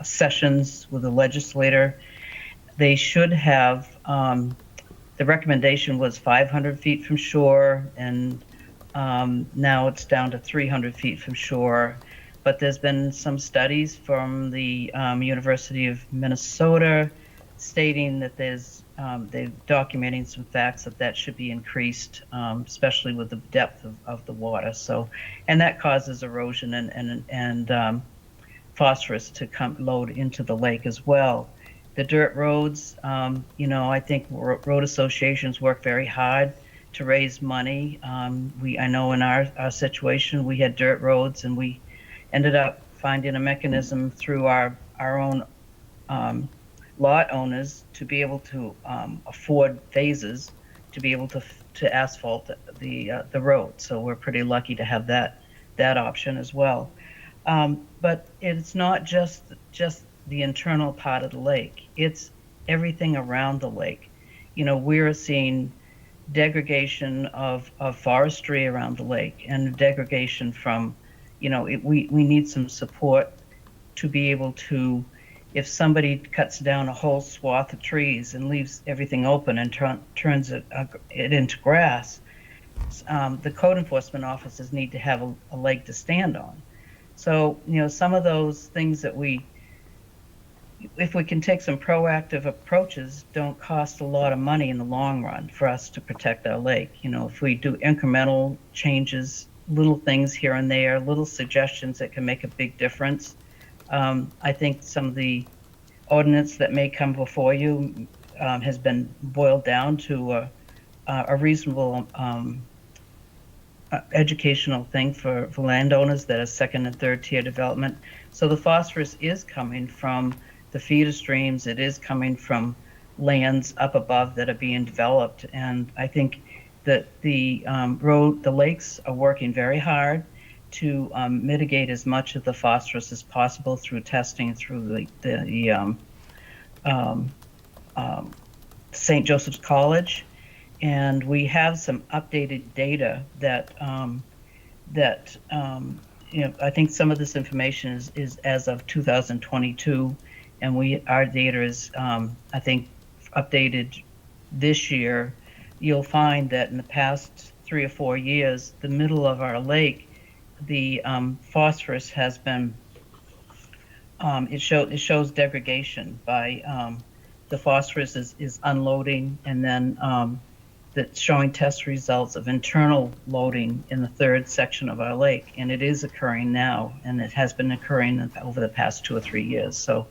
sessions with the legislator. They should have, the recommendation was 500 feet from shore, and now it's down to 300 feet from shore. But there's been some studies from the University of Minnesota stating that they're documenting some facts that should be increased, especially with the depth of the water. So, and that causes erosion and phosphorus to load into the lake as well. The dirt roads, I think road associations work very hard to raise money. I know in our situation, we had dirt roads, and we ended up finding a mechanism through our own lot owners to be able to afford phases to be able to asphalt the road. So we're pretty lucky to have that option as well. But it's not just the internal part of the lake. It's everything around the lake. You know, we're seeing degradation of forestry around the lake and degradation from, you know, we need some support to be able to, if somebody cuts down a whole swath of trees and leaves everything open and turns it into grass, the code enforcement officers need to have a leg to stand on. So, you know, some of those things that if we can take some proactive approaches, don't cost a lot of money in the long run for us to protect our lake. You know, if we do incremental changes, little things here and there, little suggestions that can make a big difference. I think some of the ordinance that may come before you has been boiled down to a reasonable educational thing for landowners that are second and third tier development. So the phosphorus is coming from the feeder streams. It is coming from lands up above that are being developed. And I think that the lakes are working very hard to mitigate as much of the phosphorus as possible through testing through the St. Joseph's College. And we have some updated data that you know, I think some of this information is as of 2022, and our data is I think updated this year. You'll find that in the past 3 or 4 years, the middle of our lake, the phosphorus has been it shows degradation by the phosphorus is unloading, and then that's showing test results of internal loading in the third section of our lake, and it is occurring now, and it has been occurring over the past 2 or 3 years. So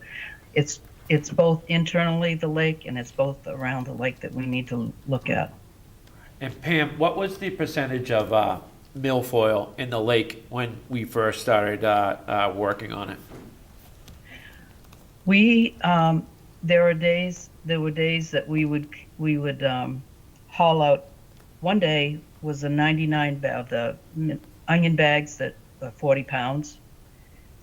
it's both internally the lake, and it's both around the lake that we need to look at. And Pam, what was the percentage of milfoil in the lake when we first started working on it? There were days that we would haul out. One day was the 99 of the onion bags that are 40 pounds.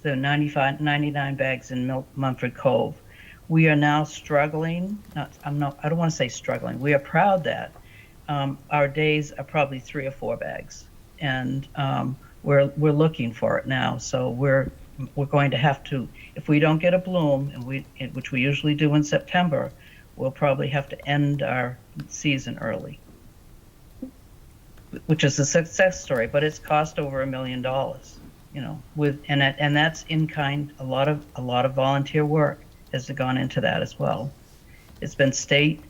So 99 bags in Mumford Cove. We are now struggling. I don't want to say struggling. We are proud that our days are probably 3 or 4 bags, and we're looking for it now. So we're going to have to, if we don't get a bloom, which we usually do in September, we'll probably have to end our season early, which is a success story. But it's cost over $1 million, you know, and that's in kind. A lot of volunteer work has gone into that as well. It's been state,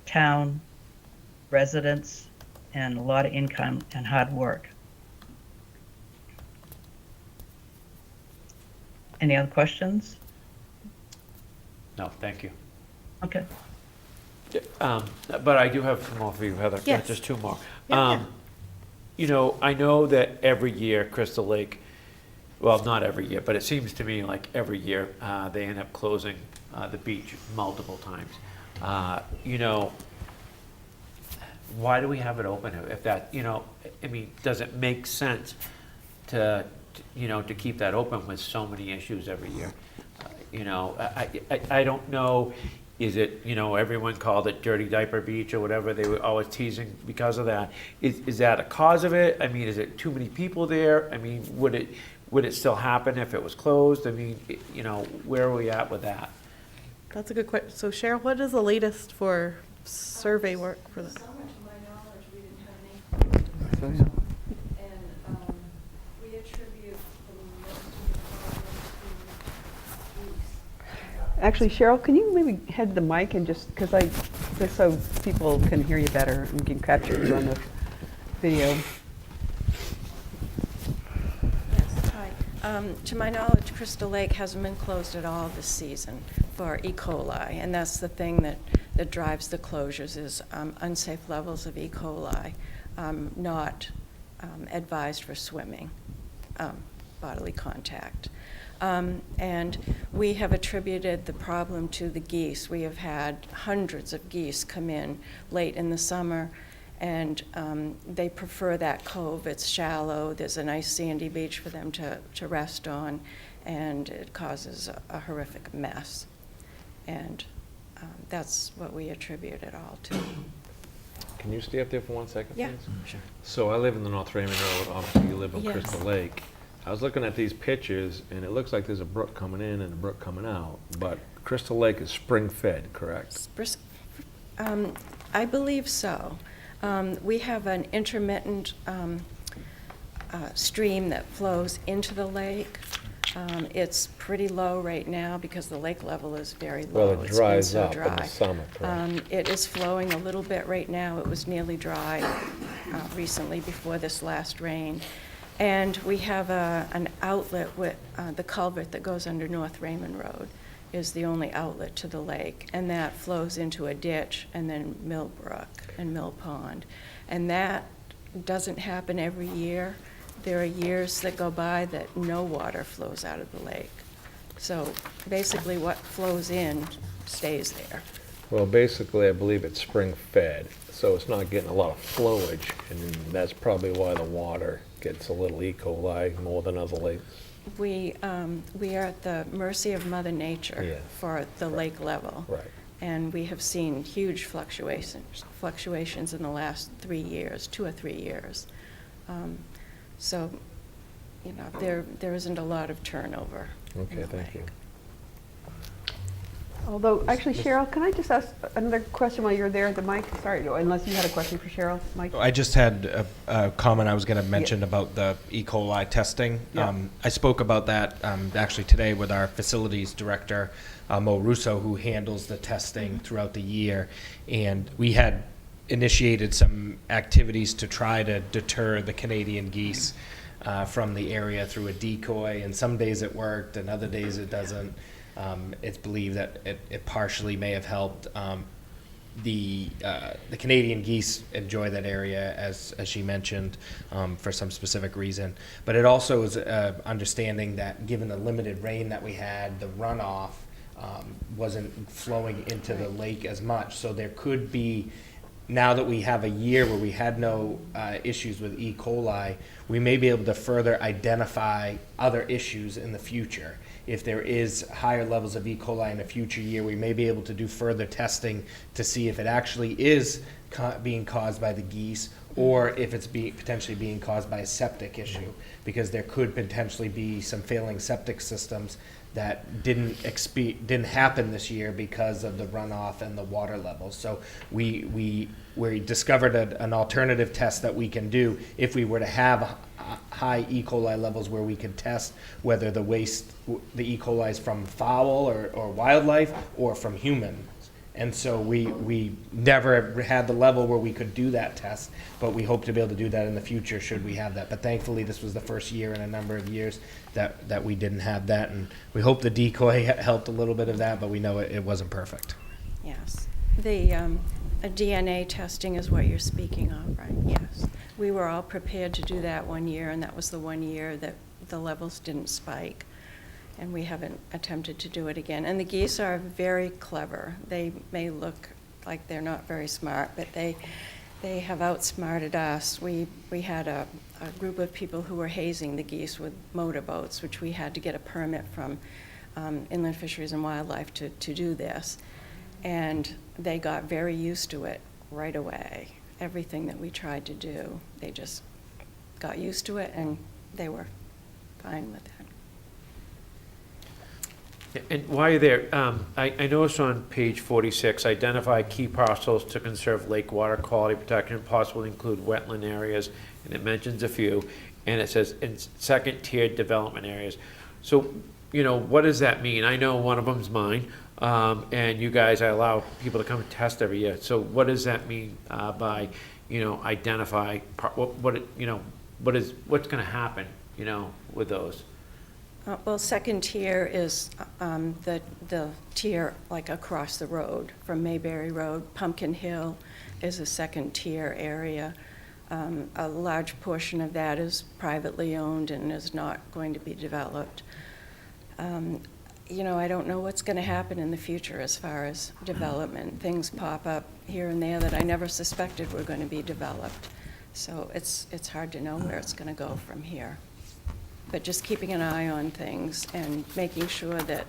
town, residents, and a lot of income and hard work. Any other questions? No, thank you. Okay. But I do have some more for you, Heather. Yes. Just 2 more. Yeah. You know, I know that every year Crystal Lake, well, not every year, but it seems to me like every year they end up closing the beach multiple times. You know, why do we have it open if that, you know, I mean, does it make sense to keep that open with so many issues every year? You know, I don't know. Is it, you know, everyone called it Dirty Diaper Beach or whatever, they were always teasing because of that. Is that a cause of it? I mean, is it too many people there? I mean, would it still happen if it was closed? I mean, you know, where are we at with that? That's a good question. So Cheryl, what is the latest for survey work for the? Summer, to my knowledge, we didn't have any. And we attribute the most of the problems to use. Actually, Cheryl, can you maybe head the mic and just so people can hear you better and can capture you on the video. Yes, hi. To my knowledge, Crystal Lake hasn't been closed at all this season for E. coli, and that's the thing that drives the closures is unsafe levels of E. coli, not advised for swimming, bodily contact. And we have attributed the problem to the geese. We have had hundreds of geese come in late in the summer, and they prefer that cove. It's shallow. There's a nice sandy beach for them to rest on, and it causes a horrific mess. And that's what we attribute it all to. Can you stay up there for 1 second, Yeah, please? sure. So I live in the North Raymond Road, obviously you live on Yes. Crystal Lake. I was looking at these pictures, and it looks like there's a brook coming in and a brook coming out, but Crystal Lake is spring-fed, correct? I believe so. We have an intermittent stream that flows into the lake. It's pretty low right now because the lake level is very low. Well, it It's been dries so up in the dry. summer, correct? It is flowing a little bit right now. It was nearly dry recently before this last rain. And we have an outlet with the culvert that goes under North Raymond Road is the only outlet to the lake. And that flows into a ditch and then Mill Brook and Mill Pond. And that doesn't happen every year. There are years that go by that no water flows out of the lake. So basically what flows in stays there. Well, basically, I believe it's spring-fed, so it's not getting a lot of flowage, and that's probably why the water gets a little E. coli more than other lakes. We are at the mercy of Mother Nature Yeah. for the lake level. Right. And we have seen huge fluctuations in the last 3 years, 2 or 3 years. So, you know, there isn't a lot of turnover in Okay, the thank you. lake. Although, actually, Cheryl, can I just ask another question while you're there at the mic? Sorry, unless you had a question for Cheryl, Mike? I just had a comment I was going to mention about the E. coli testing. Yeah. I spoke about that actually today with our facilities director, Mo Russo, who handles the testing throughout the year. And we had initiated some activities to try to deter the Canadian geese from the area through a decoy. And some days it worked, and other days it doesn't. It's believed that it partially may have helped. The Canadian geese enjoy that area, as she mentioned, for some specific reason. But it also is understanding that given the limited rain that we had, the runoff wasn't flowing into the lake as much. So there could be, now that we have a year where we had no issues with E. coli, we may be able to further identify other issues in the future. If there is higher levels of E. coli in a future year, we may be able to do further testing to see if it actually is being caused by the geese, or if it's potentially being caused by a septic issue, because there could potentially be some failing septic systems that didn't happen this year because of the runoff and the water levels. So we discovered an alternative test that we can do if we were to have high E. coli levels, where we could test whether the E. coli is from fowl or wildlife or from humans. And so we never had the level where we could do that test, but we hope to be able to do that in the future should we have that. But thankfully, this was the first year in a number of years that we didn't have that, and we hope the decoy helped a little bit of that, but we know it wasn't perfect. Yes. The DNA testing is what you're speaking of, right? Yes. We were all prepared to do that one year, and that was the one year that the levels didn't spike. And we haven't attempted to do it again. And the geese are very clever. They may look like they're not very smart, but they have outsmarted us. We had a group of people who were hazing the geese with motorboats, which we had to get a permit from Inland Fisheries and Wildlife to do this. And they got very used to it right away. Everything that we tried to do, they just got used to it, and they were fine with it. And while you're there, I noticed on page 46, identify key parcels to conserve lake water quality protection, possibly include wetland areas, and it mentions a few, and it says in second-tier development areas. So, you know, what does that mean? I know one of them's mine, and you guys, I allow people to come and test every year. So what does that mean by, you know, identify, what's going to happen, you know, with those? Well, second tier is the tier like across the road from Mayberry Road. Pumpkin Hill is a second tier area. A large portion of that is privately owned and is not going to be developed. You know, I don't know what's going to happen in the future as far as development. Things pop up here and there that I never suspected were going to be developed. So it's hard to know where it's going to go from here. But just keeping an eye on things and making sure that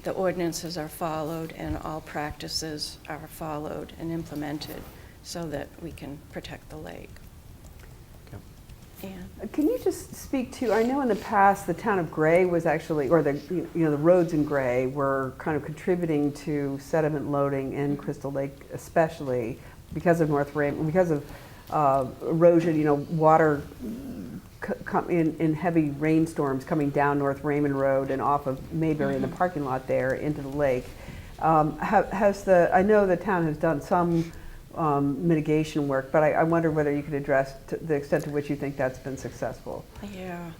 the ordinances are followed and all practices are followed and implemented so that we can protect the lake. And Can you just speak to, I know in the past, the town of Gray was actually, or the, you know, the roads in Gray were kind of contributing to sediment loading in Crystal Lake, especially because of North Raymond, because of erosion, you know, water in heavy rainstorms coming down North Raymond Road and off of Mayberry in the parking lot there into the lake. I know the town has done some mitigation work, but I wonder whether you could address the extent to which you think that's been successful. yeah,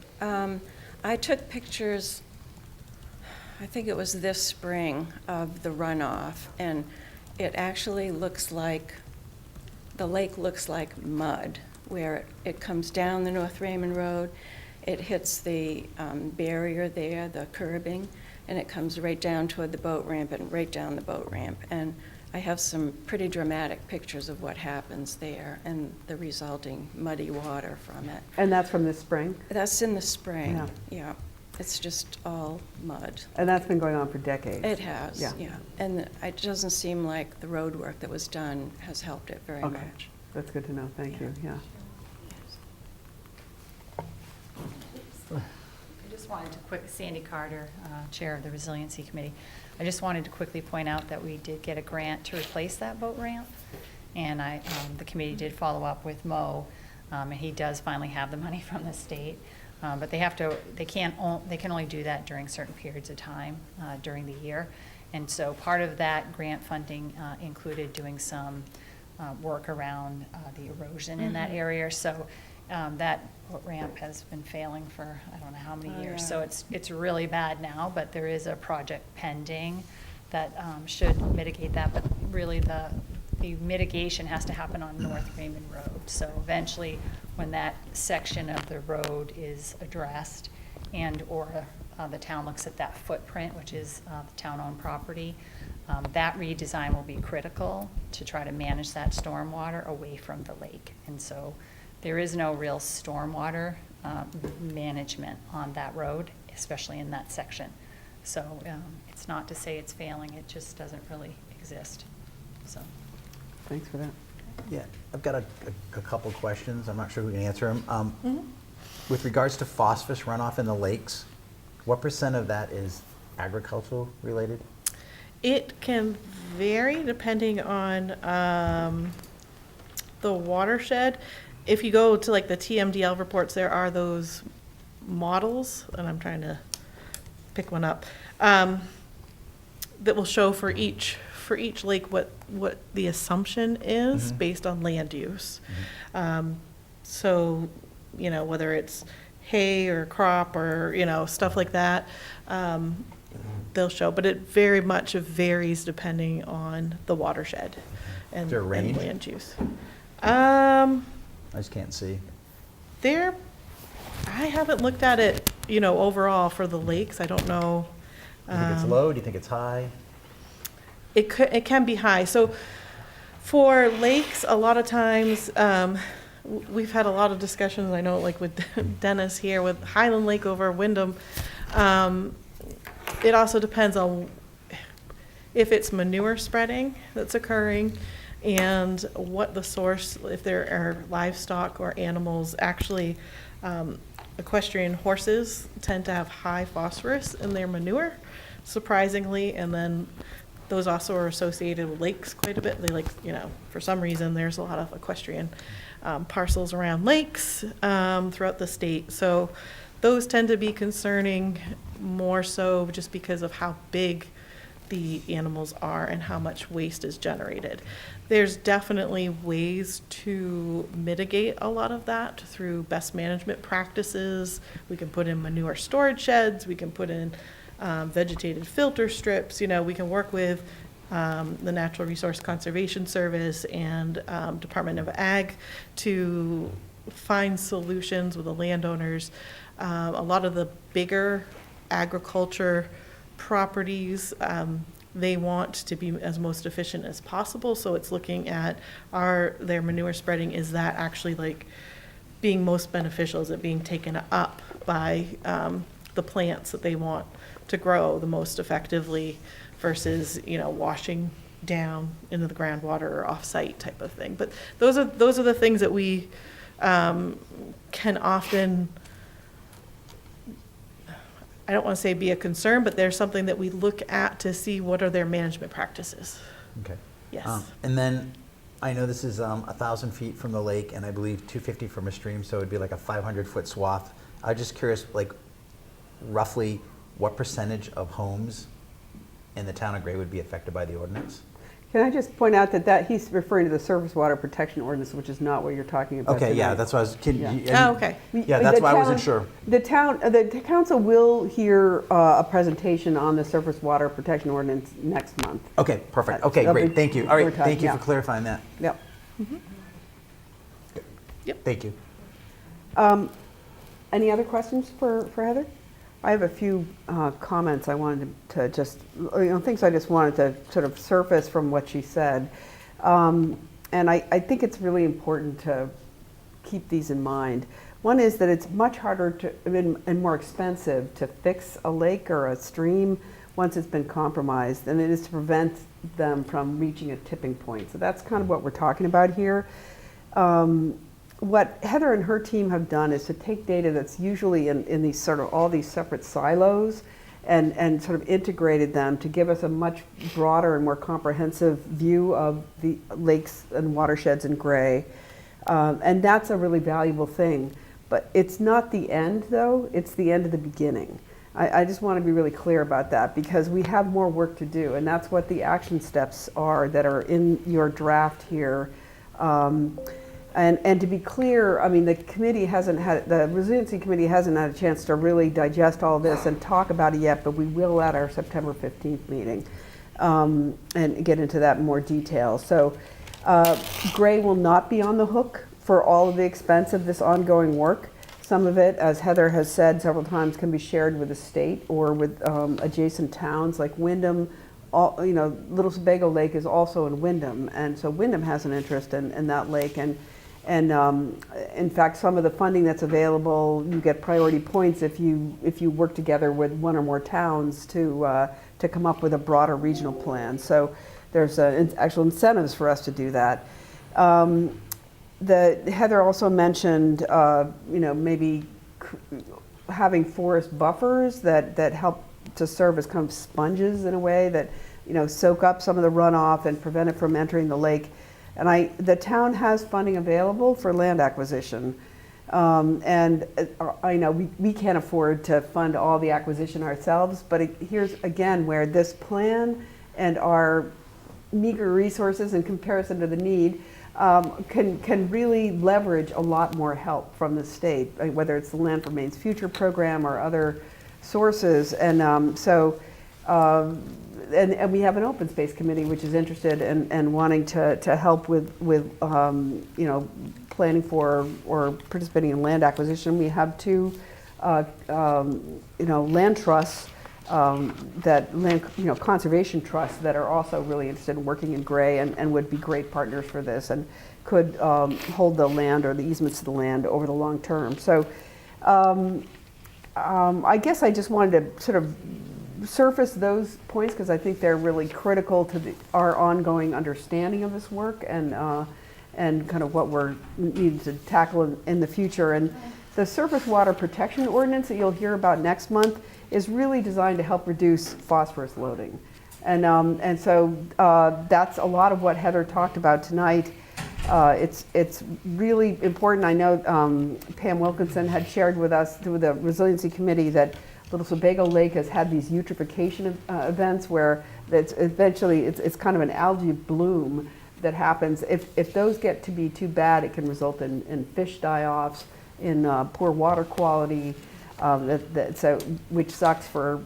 I took pictures, I think it was this spring, of the runoff, and it actually looks like, the lake looks like mud, where it comes down the North Raymond Road, it hits the barrier there, the curbing, and it comes right down toward the boat ramp and right down the boat ramp. And I have some pretty dramatic pictures of what happens there and the resulting muddy water from it. And that's from this spring? That's in the spring, Yeah. yeah. It's just all mud. And that's been going on for decades? It has, Yeah. yeah. And it doesn't seem like the road work that was done has helped it very Okay. much. That's good to know, thank you, yeah. I just wanted to Sandy Carter, Chair of the Resiliency Committee. I just wanted to quickly point out that we did get a grant to replace that boat ramp. And the committee did follow up with Mo, and he does finally have the money from the state. But they can only do that during certain periods of time during the year. And so part of that grant funding included doing some work around the erosion in that area. So that ramp has been failing for I don't know how many years. Yeah. So it's really bad now, but there is a project pending that should mitigate that. But really the mitigation has to happen on North Raymond Road. So eventually when that section of the road is addressed and or the town looks at that footprint, which is the town-owned property, that redesign will be critical to try to manage that stormwater away from the lake. And so there is no real stormwater management on that road, especially in that section. So it's not to say it's failing, it just doesn't really exist. So. Thanks for that. Yeah, I've got a couple questions. I'm not sure who can answer them. With regards to phosphorus runoff in the lakes, what % of that is agricultural related? It can vary depending on the watershed. If you go to like the TMDL reports, there are those models, and I'm trying to pick one up, that will show for each lake what the assumption is based on land use. So, you know, whether it's hay or crop or, you know, stuff like that, they'll show. But it very much varies depending on the watershed and, Is there a range? and land use. I just can't see. I haven't looked at it, you know, overall for the lakes. I don't know. Do you think it's low? Do you think it's high? It can be high. So for lakes, a lot of times, we've had a lot of discussions, I know, like with Dennis here, with Highland Lake over Wyndham. It also depends on if it's manure spreading that's occurring and what the source, if there are livestock or animals. Actually, equestrian horses tend to have high phosphorus in their manure, surprisingly, and then those also are associated with lakes quite a bit. They like, you know, for some reason, there's a lot of equestrian parcels around lakes throughout the state. So those tend to be concerning more so just because of how big the animals are and how much waste is generated. There's definitely ways to mitigate a lot of that through best management practices. We can put in manure storage sheds, we can put in vegetated filter strips. You know, we can work with the Natural Resource Conservation Service and Department of Ag to find solutions with the landowners. A lot of the bigger agriculture properties, they want to be as most efficient as possible. So it's looking at their manure spreading, is that actually like being most beneficial? Is it being taken up by the plants that they want to grow the most effectively versus, washing down into the groundwater or off-site type of thing? But those are the things that we can often, I don't want to say be a concern, but there's something that we look at to see what are their management practices. Okay. Yes. And then, I know this is 1,000 feet from the lake, and I believe 250 from a stream, so it'd be like a 500-foot swath. I'm just curious, like, roughly what percentage of homes in the town of Gray would be affected by the ordinance? Can I just point out that he's referring to the surface water protection ordinance, which is not what you're talking about Okay, yeah, tonight. that's what I was, Oh, okay. Yeah, that's why I wasn't sure. The council will hear a presentation on the surface water protection ordinance next month. Okay, perfect. Okay, That'll great, be- thank you. All we're right, talking- thank you yeah. for clarifying that. Yep. Yep. Thank you. Any other questions for Heather? I have a few comments I wanted to just, things I just wanted to sort of surface from what she said. And I think it's really important to keep these in mind. One is that it's much harder to, and more expensive to fix a lake or a stream once it's been compromised than it is to prevent them from reaching a tipping point. So that's kind of what we're talking about here. What Heather and her team have done is to take data that's usually in these sort of all these separate silos and sort of integrated them to give us a much broader and more comprehensive view of the lakes and watersheds in Gray. And that's a really valuable thing. But it's not the end, though. It's the end of the beginning. I just want to be really clear about that because we have more work to do. And that's what the action steps are that are in your draft here. And to be clear, I mean, the Resiliency Committee hasn't had a chance to really digest all this and talk about it yet, but we will at our September 15th meeting and get into that in more detail. So Gray will not be on the hook for all of the expense of this ongoing work. Some of it, as Heather has said several times, can be shared with the state or with adjacent towns like Windham. Little Sebago Lake is also in Windham, and so Windham has an interest in that lake. And in fact, some of the funding that's available, you get priority points if you work together with one or more towns to come up with a broader regional plan. So there's actual incentives for us to do that. Heather also mentioned, maybe having forest buffers that help to serve as kind of sponges in a way that, soak up some of the runoff and prevent it from entering the lake. And the town has funding available for land acquisition. And I know we can't afford to fund all the acquisition ourselves, but here's again where this plan and our meager resources in comparison to the need can really leverage a lot more help from the state, whether it's the Land for Maine's Future program or other sources. And and we have an open space committee which is interested in wanting to help with planning for or participating in land acquisition. We have two land trusts conservation trusts that are also really interested in working in Gray and would be great partners for this and could hold the land or the easements to the land over the long term. So I guess I just wanted to sort of surface those points because I think they're really critical to our ongoing understanding of this work and kind of what we're needing to tackle in the future. And the surface water protection ordinance that you'll hear about next month is really designed to help reduce phosphorus loading. And so that's a lot of what Heather talked about tonight. It's really important. I know Pam Wilkinson had shared with us through the Resiliency Committee that Little Sebago Lake has had these eutrophication events where it's kind of an algae bloom that happens. If those get to be too bad, it can result in fish die-offs, in poor water quality, which sucks for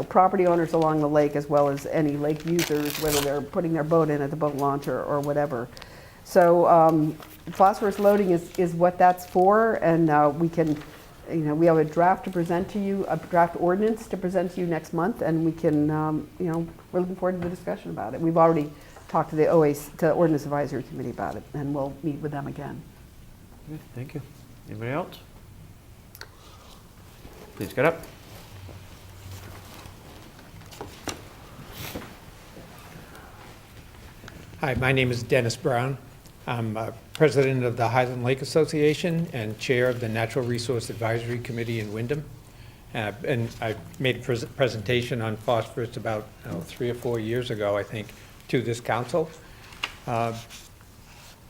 property owners along the lake as well as any lake users, whether they're putting their boat in at the boat launch or whatever. So phosphorus loading is what that's for, and we can we have a draft to present to you, a draft ordinance to present to you next month, and we can, we're looking forward to the discussion about it. We've already talked to the Ordinance Advisory Committee about it, and we'll meet with them again. Okay, thank you. Anybody else? Please get up. Hi, my name is Dennis Brown. I'm president of the Highland Lake Association and chair of the Natural Resource Advisory Committee in Wyndham. And I made a presentation on phosphorus about 3 or 4 years ago, I think, to this council.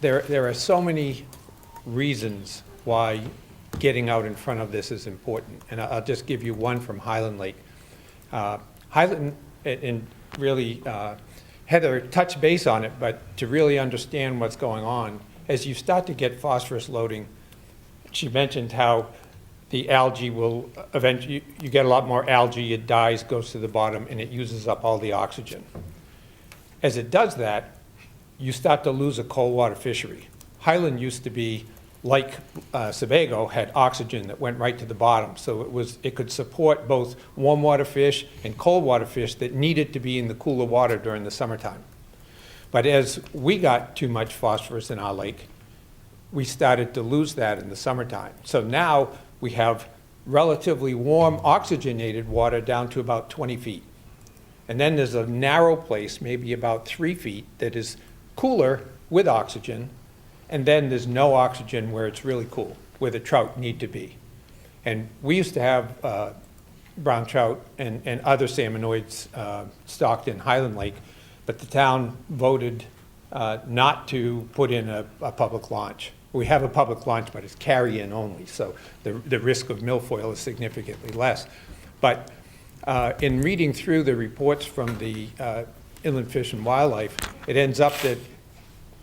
There are so many reasons why getting out in front of this is important. And I'll just give you one from Highland Lake. Highland, and really, Heather touched base on it, but to really understand what's going on, as you start to get phosphorus loading, she mentioned how the algae will eventually, you get a lot more algae, it dies, goes to the bottom, and it uses up all the oxygen. As it does that, you start to lose a cold water fishery. Highland used to be, like Sebago, had oxygen that went right to the bottom, so it could support both warm water fish and cold water fish that needed to be in the cooler water during the summertime. But as we got too much phosphorus in our lake, we started to lose that in the summertime. So now we have relatively warm oxygenated water down to about 20 feet. And then there's a narrow place, maybe about 3 feet, that is cooler with oxygen. And then there's no oxygen where it's really cool, where the trout need to be. And we used to have brown trout and other salmonoids stocked in Highland Lake, but the town voted not to put in a public launch. We have a public launch, but it's carry-in only, so the risk of milfoil is significantly less. But in reading through the reports from the Inland Fish and Wildlife, it ends up that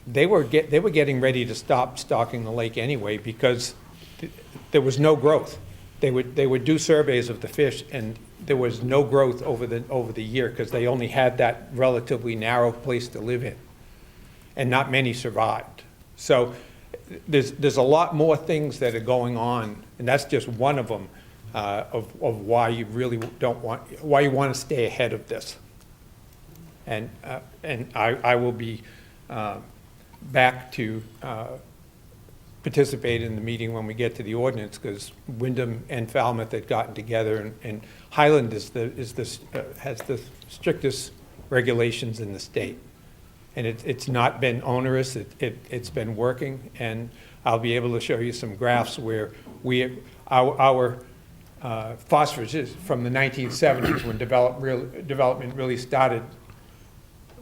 they were getting ready to stop stocking the lake anyway because there was no growth. They would do surveys of the fish, and there was no growth over the year because they only had that relatively narrow place to live in, and not many survived. So there's a lot more things that are going on, and that's just one of them of why you really why you want to stay ahead of this. And I will be back to participate in the meeting when we get to the ordinance, because Wyndham and Falmouth had gotten together, and Highland has the strictest regulations in the state. And it's not been onerous, it's been working, and I'll be able to show you some graphs where our phosphorus is from the 1970s when development really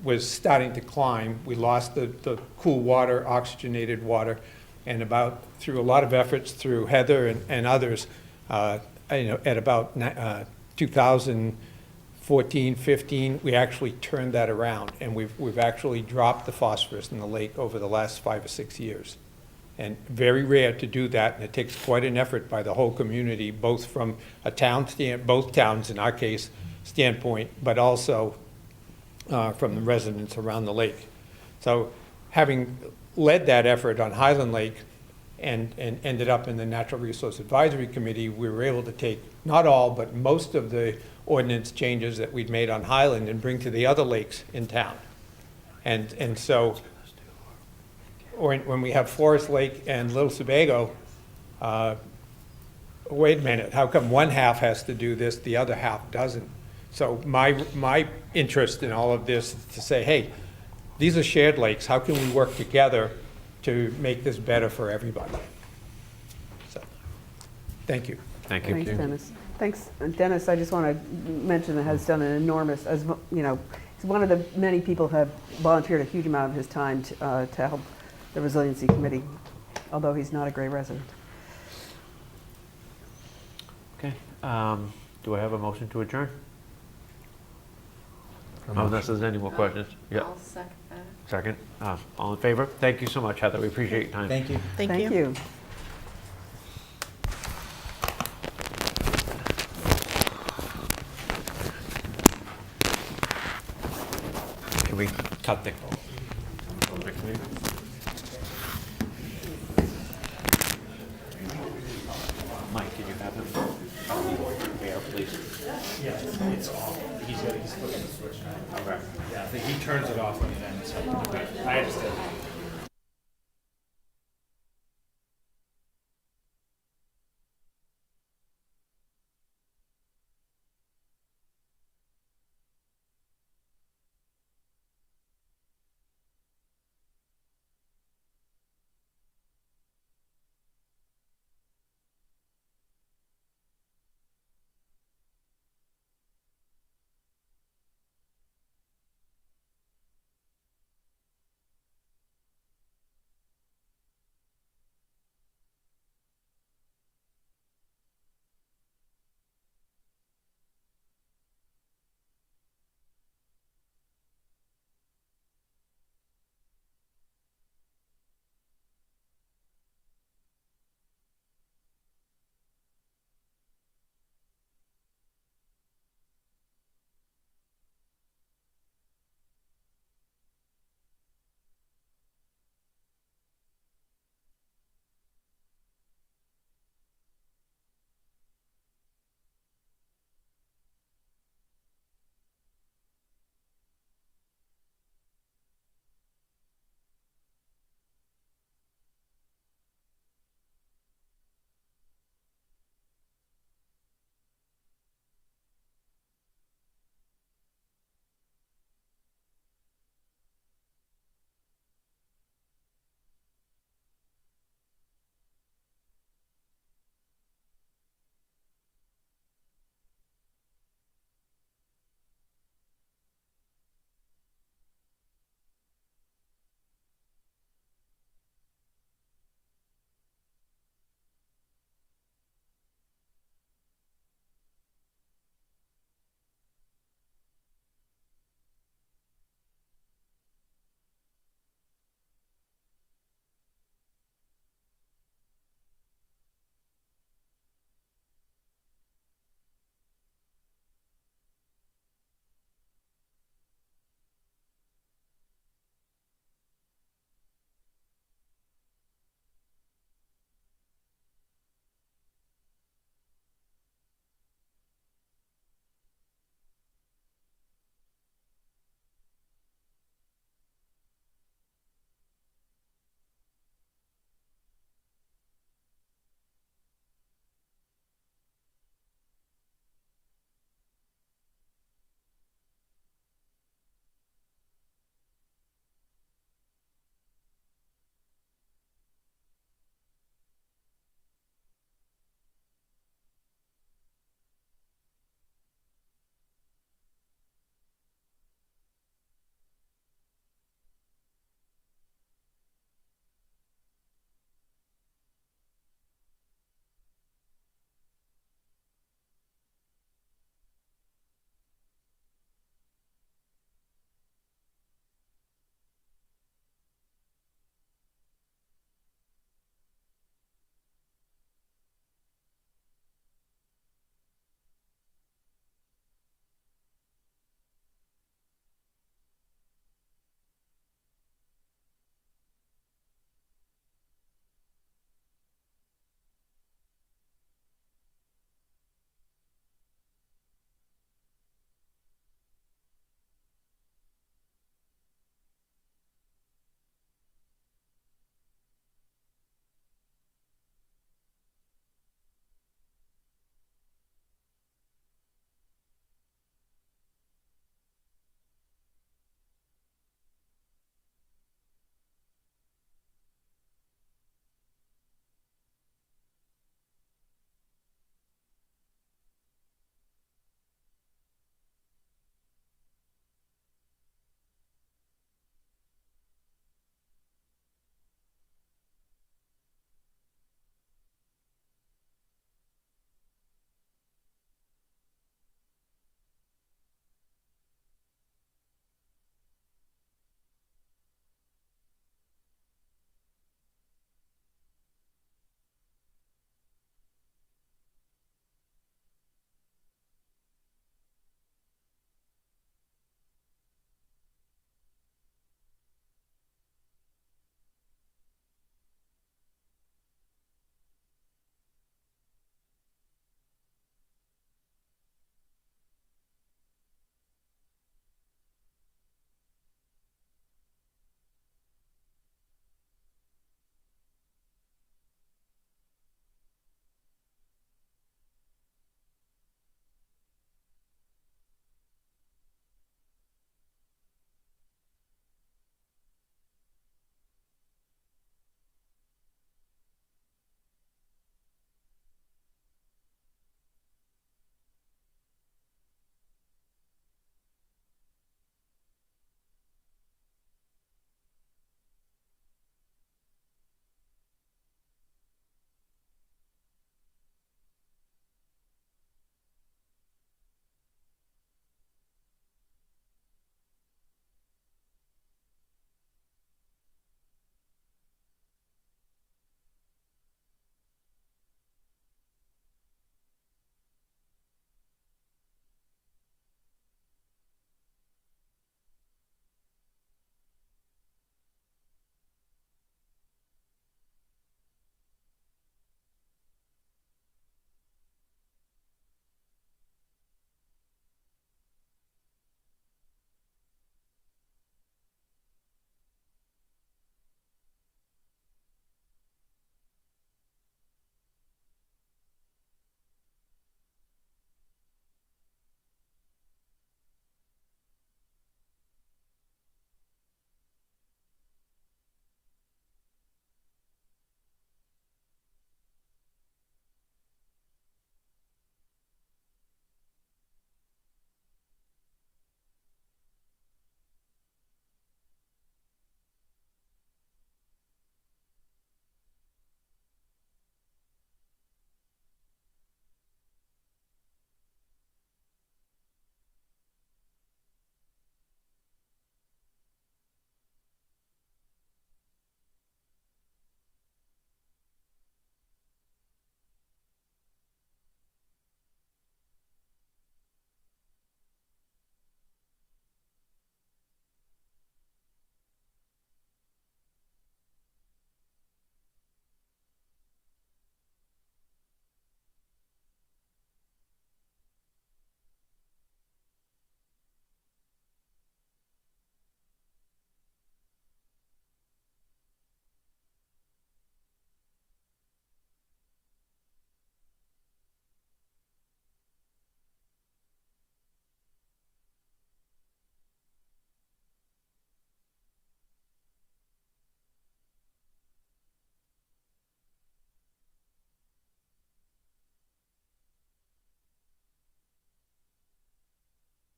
was starting to climb. We lost the cool water, oxygenated water, and through a lot of efforts through Heather and others, at about 2014, 15, we actually turned that around, and we've actually dropped the phosphorus in the lake over the last 5 or 6 years. And very rare to do that, and it takes quite an effort by the whole community, both from both towns in our case standpoint, but also from the residents around the lake. So having led that effort on Highland Lake and ended up in the Natural Resource Advisory Committee, we were able to take not all, but most of the ordinance changes that we'd made on Highland and bring to the other lakes in town. And so when we have Forest Lake and Little Sebago, wait a minute, how come one half has to do this, the other half doesn't? So my interest in all of this is to say, hey, these are shared lakes. How can we work together to make this better for everybody? So, thank you. Thank you. Thanks, Dennis. Thanks, Dennis. I just want to mention that has done an enormous, he's one of the many people who have volunteered a huge amount of his time to help the Resiliency Committee, although he's not a Gray resident. Okay. Do I have a motion to adjourn? Unless there's any more questions. Yeah. I'll second that. Second. All in favor? Thank you so much, Heather. We appreciate your time. Thank you. Thank Thank you. you. Can we cut the next meeting? Mike, can you have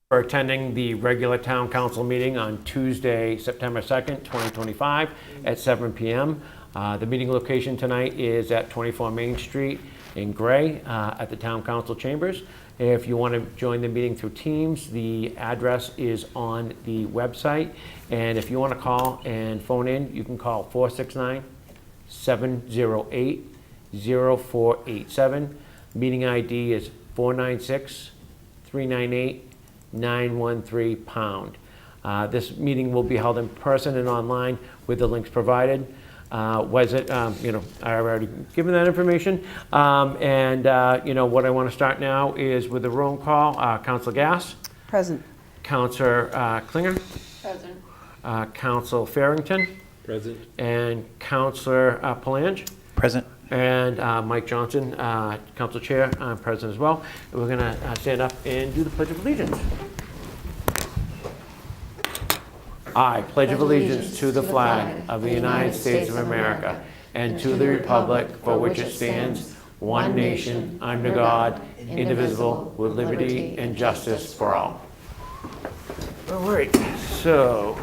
for attending the regular town council meeting on Tuesday, September 2nd, 2025 at 7 p.m. The meeting location tonight is at 24 Main Street in Gray at the town council chambers. If you want to join the meeting through Teams, the address is on the website. And if you want to call and phone in, you can call 469-708-0487. Meeting ID is 496-398-913 #. This meeting will be held in person and online with the links provided. I already given that information. What I want to start now is with the roll call. Councilor Gass. Present. Councilor Klinger. Present. Councilor Farrington. Present. And Councilor Palange. Present. And Mike Johnson, Council Chair, present as well. And we're going to stand up and do the Pledge of Allegiance. I pledge allegiance to the flag of the United States of America and to the republic for which it stands, one nation, under God, indivisible, with liberty and justice for all. All right, so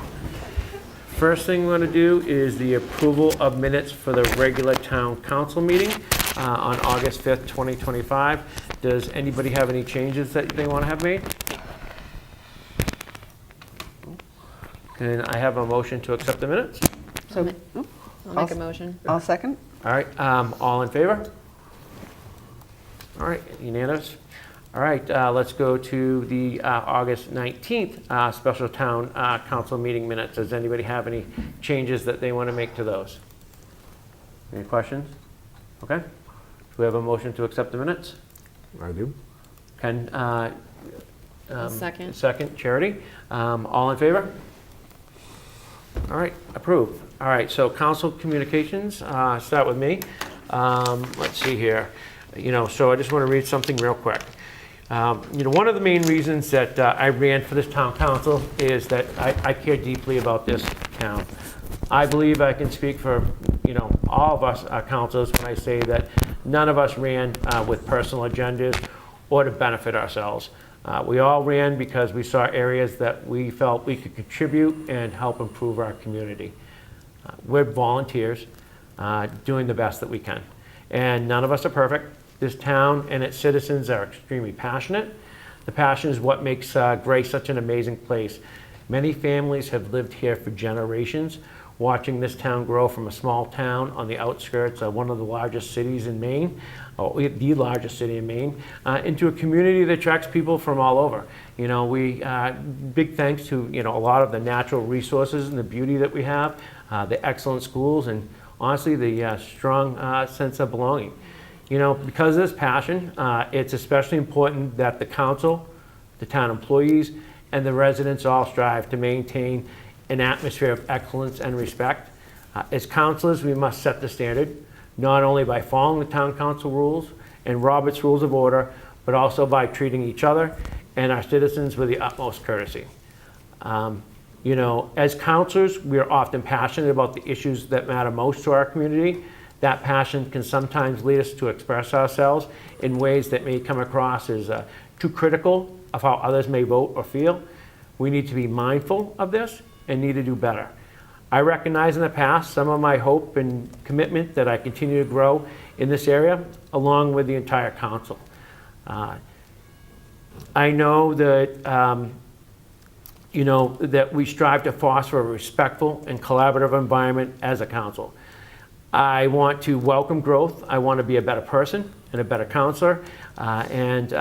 first thing we're going to do is the approval of minutes for the regular town council meeting on August 5th, 2025. Does anybody have any changes that they want to have made? And I have a motion to accept the minutes. So, I'll make a motion. I'll second. All right, all in favor? All right, unanimous. All right, let's go to the August 19th special town council meeting minutes. Does anybody have any changes that they want to make to those? Any questions? Okay. Do we have a motion to accept the minutes? I do. Ken, Second. second, Charity. All in favor? All right, approved. All right, so council communications, start with me. Let's see here. So I just want to read something real quick. One of the main reasons that I ran for this town council is that I care deeply about this town. I believe I can speak for, all of us councilors when I say that none of us ran with personal agendas or to benefit ourselves. We all ran because we saw areas that we felt we could contribute and help improve our community. We're volunteers doing the best that we can. And none of us are perfect. This town and its citizens are extremely passionate. The passion is what makes Gray such an amazing place. Many families have lived here for generations, watching this town grow from a small town on the outskirts of one of the largest cities in Maine, or the largest city in Maine, into a community that attracts people from all over. Big thanks to, a lot of the natural resources and the beauty that we have, the excellent schools, and honestly, the strong sense of belonging. Because of this passion, it's especially important that the council, the town employees, and the residents all strive to maintain an atmosphere of excellence and respect. As councilors, we must set the standard, not only by following the town council rules and Robert's Rules of Order, but also by treating each other and our citizens with the utmost courtesy. As councilors, we are often passionate about the issues that matter most to our community. That passion can sometimes lead us to express ourselves in ways that may come across as too critical of how others may vote or feel. We need to be mindful of this and need to do better. I recognize in the past some of my hope and commitment that I continue to grow in this area, along with the entire council. I know that, that we strive to foster a respectful and collaborative environment as a council. I want to welcome growth. I want to be a better person and a better counselor, and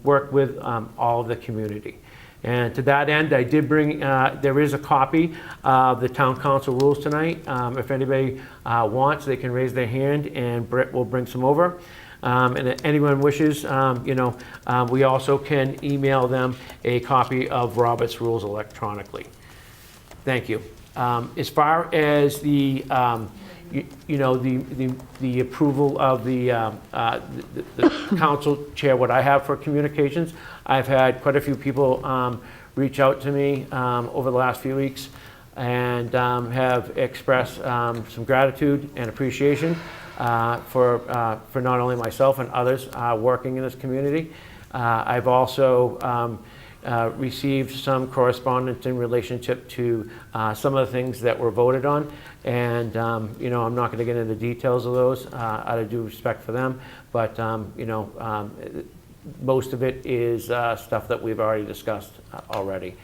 work with all of the community. And to that end, I did bring, there is a copy of the town council rules tonight. If anybody wants, they can raise their hand and Britt will bring some over. And if anyone wishes, we also can email them a copy of Robert's Rules electronically. Thank you. As far as the the approval of the council chair, what I have for communications, I've had quite a few people reach out to me over the last few weeks and have expressed some gratitude and appreciation for not only myself and others working in this community. I've also received some correspondence in relationship to some of the things that were voted on. And, you know, I'm not going to get into the details of those out of due respect for them. But, you know, most of it is stuff that we've already discussed already.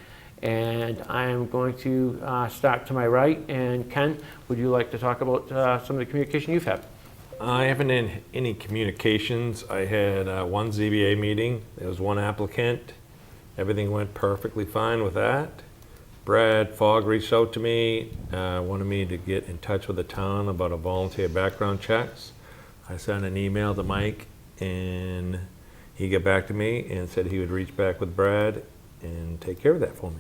And I am going to start to my right. And Ken, would you like to talk about some of the communication you've had? I haven't had any communications. I had one ZBA meeting. There was one applicant. Everything went perfectly fine with that. Brad Fogg reached out to me, wanted me to get in touch with the town about a volunteer background checks. I sent an email to Mike, and he got back to me and said he would reach back with Brad and take care of that for me.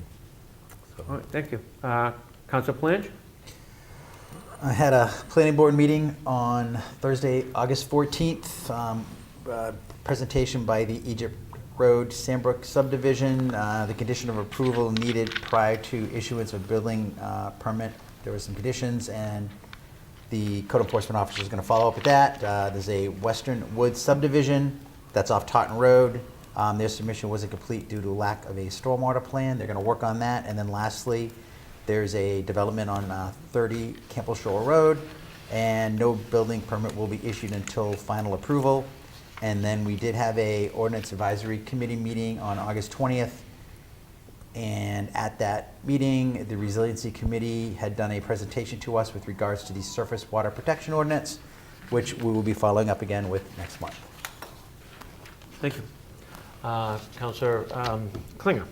So. All right, thank you. Councilor Plange? I had a planning board meeting on Thursday, August 14th. Presentation by the Egypt Road Sandbrook subdivision. The condition of approval needed prior to issuance of building permit. There were some conditions, and the code enforcement officer is going to follow up with that. There's a Western Woods subdivision that's off Taunton Road. Their submission wasn't complete due to lack of a stormwater plan. They're going to work on that. And then lastly, there's a development on 30 Campbell Shore Road, and no building permit will be issued until final approval. And then we did have a ordinance advisory committee meeting on August 20th. And at that meeting, the resiliency committee had done a presentation to us with regards to the surface water protection ordinance, which we will be following up again with next month. Thank you. Councilor Klinger?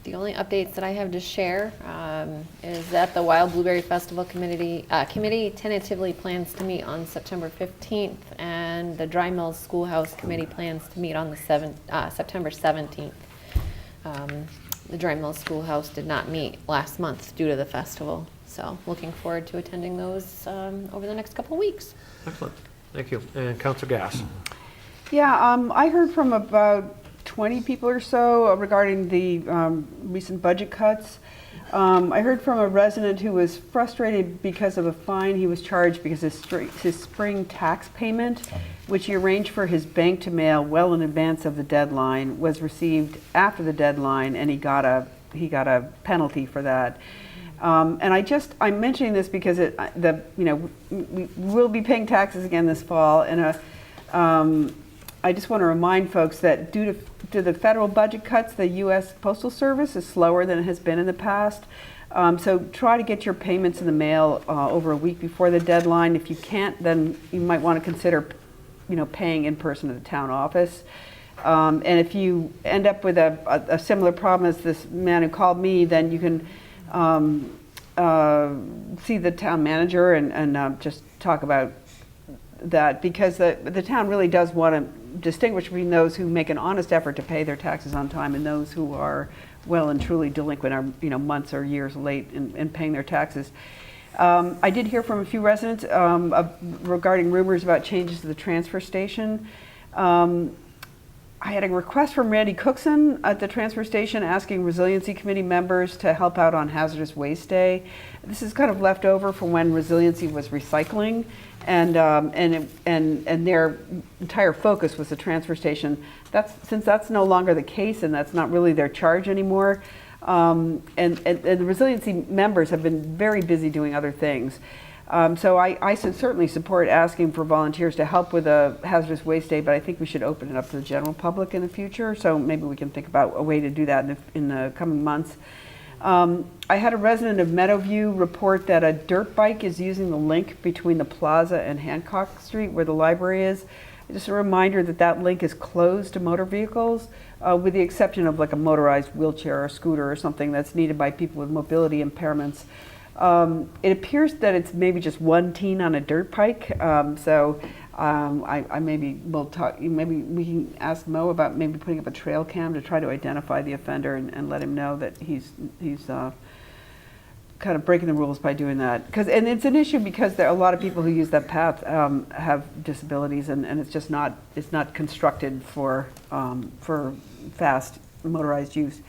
The only updates that I have to share is that the Wild Blueberry Festival committee tentatively plans to meet on September 15th, and the Dry Mills Schoolhouse committee plans to meet on the September 17th. The Dry Mills Schoolhouse did not meet last month due to the festival, so looking forward to attending those over the next couple of weeks. Excellent. Thank you. And Councilor Gass? Yeah, I heard from about 20 people or so regarding the recent budget cuts. I heard from a resident who was frustrated because of a fine he was charged because his spring tax payment, which he arranged for his bank to mail well in advance of the deadline, was received after the deadline, and he got a penalty for that. And I'm mentioning this because we will be paying taxes again this fall, and I just want to remind folks that due to the federal budget cuts, the U.S. Postal Service is slower than it has been in the past. So try to get your payments in the mail over a week before the deadline. If you can't, then you might want to consider, paying in person at the town office. And if you end up with a similar problem as this man who called me, then you can see the town manager and just talk about that, because the town really does want to distinguish between those who make an honest effort to pay their taxes on time and those who are well and truly delinquent, are months or years late in paying their taxes. I did hear from a few residents regarding rumors about changes to the transfer station. I had a request from Randy Cookson at the transfer station asking Resiliency Committee members to help out on Hazardous Waste Day. This is kind of left over from when Resiliency was recycling, and their entire focus was the transfer station. Since that's no longer the case, and that's not really their charge anymore, and the Resiliency members have been very busy doing other things. So I certainly support asking for volunteers to help with a Hazardous Waste Day, but I think we should open it up to the general public in the future. So maybe we can think about a way to do that in the coming months. I had a resident of Meadowview report that a dirt bike is using the link between the plaza and Hancock Street where the library is. Just a reminder that link is closed to motor vehicles, with the exception of like a motorized wheelchair or scooter or something that's needed by people with mobility impairments. It appears that it's maybe just one teen on a dirt bike, so I maybe will talk. Maybe we can ask Mo about maybe putting up a trail cam to try to identify the offender and let him know that he's kind of breaking the rules by doing that. And it's an issue because there are a lot of people who use that path have disabilities, and it's not constructed for fast motorized use.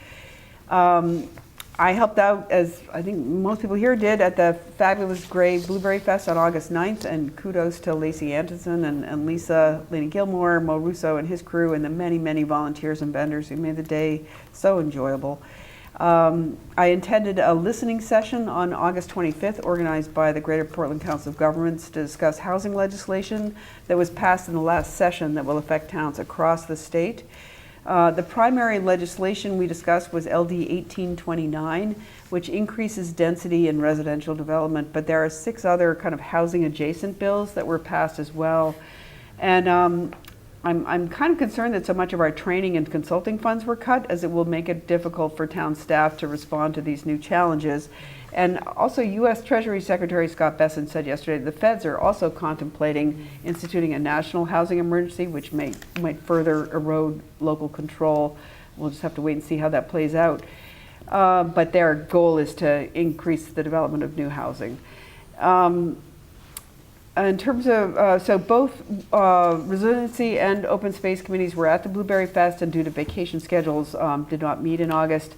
I helped out, as I think most people here did, at the fabulous Gray Blueberry Fest on August 9th, and kudos to Lacey Anderson and Lisa, Laney Gilmore, Mo Russo and his crew, and the many, many volunteers and vendors who made the day so enjoyable. I attended a listening session on August 25th, organized by the Greater Portland Council of Governments, to discuss housing legislation that was passed in the last session that will affect towns across the state. The primary legislation we discussed was LD 1829, which increases density in residential development, but there are 6 other kind of housing adjacent bills that were passed as well. And I'm kind of concerned that so much of our training and consulting funds were cut, as it will make it difficult for town staff to respond to these new challenges. And also, U.S. Treasury Secretary Scott Bessent said yesterday the feds are also contemplating instituting a national housing emergency, which might further erode local control. We'll just have to wait and see how that plays out. But their goal is to increase the development of new housing. In terms of, so both Resiliency and Open Space Committees were at the Blueberry Fest, and due to vacation schedules did not meet in August.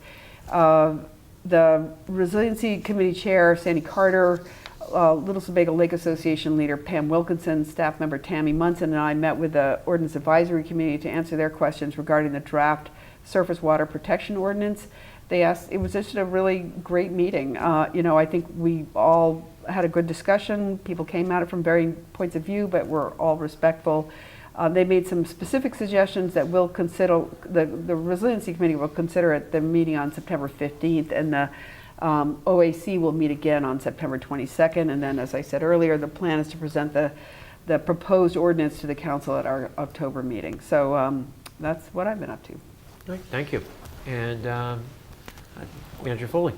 The Resiliency Committee Chair, Sandy Carter, Little Sebago Lake Association leader Pam Wilkinson, staff member Tammy Munson, and I met with the Ordinance Advisory Committee to answer their questions regarding the draft Surface Water Protection Ordinance. They asked, it was just a really great meeting. I think we all had a good discussion. People came at it from varying points of view, but were all respectful. They made some specific suggestions that we'll consider, the Resiliency Committee will consider at the meeting on September 15th, and the OAC will meet again on September 22nd. And then, as I said earlier, the plan is to present the proposed ordinance to the council at our October meeting. So that's what I've been up to. All right, thank you. And Manager Foley.